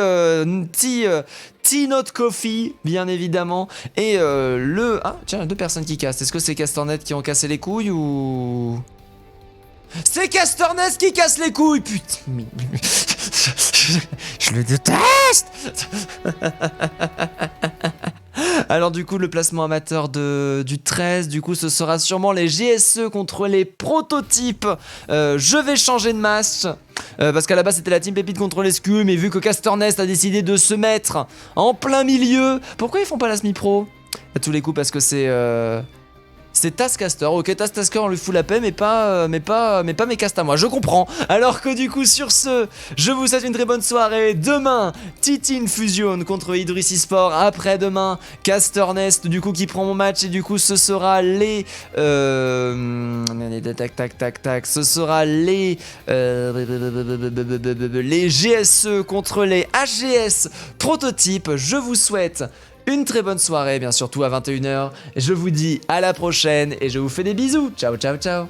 T-Note Coffee, bien évidemment. Et Ah, tiens, deux personnes qui cassent. Est-ce que c'est Casternet qui ont cassé les couilles ou... C'est Casternet qui casse les couilles, putain. Je le déteste. Alors du coup, le placement amateur du 13, du coup ce sera sûrement les GSE contre les prototypes. Je vais changer de match, parce qu'à la base c'était la team Pépite contre les SQ, mais vu que Casternest a décidé de se mettre en plein milieu, pourquoi ils font pas la semi-pro? À tous les coups, parce que c'est Taskcaster. Ok, Taskcaster, on lui fout la paix, mais pas mes castes à moi. Je comprends. Alors que du coup, sur ce, je vous souhaite une très bonne soirée. Demain, Titin Fusion contre Idris eSport. Après-demain, Casternest, du coup, qui prend mon match. Et du coup, ce sera les... Ce sera les GSE contre les HGS prototypes. Je vous souhaite une très bonne soirée, bien surtout à 21 h. Je vous dis à la prochaine et je vous fais des bisous. Ciao, ciao, ciao.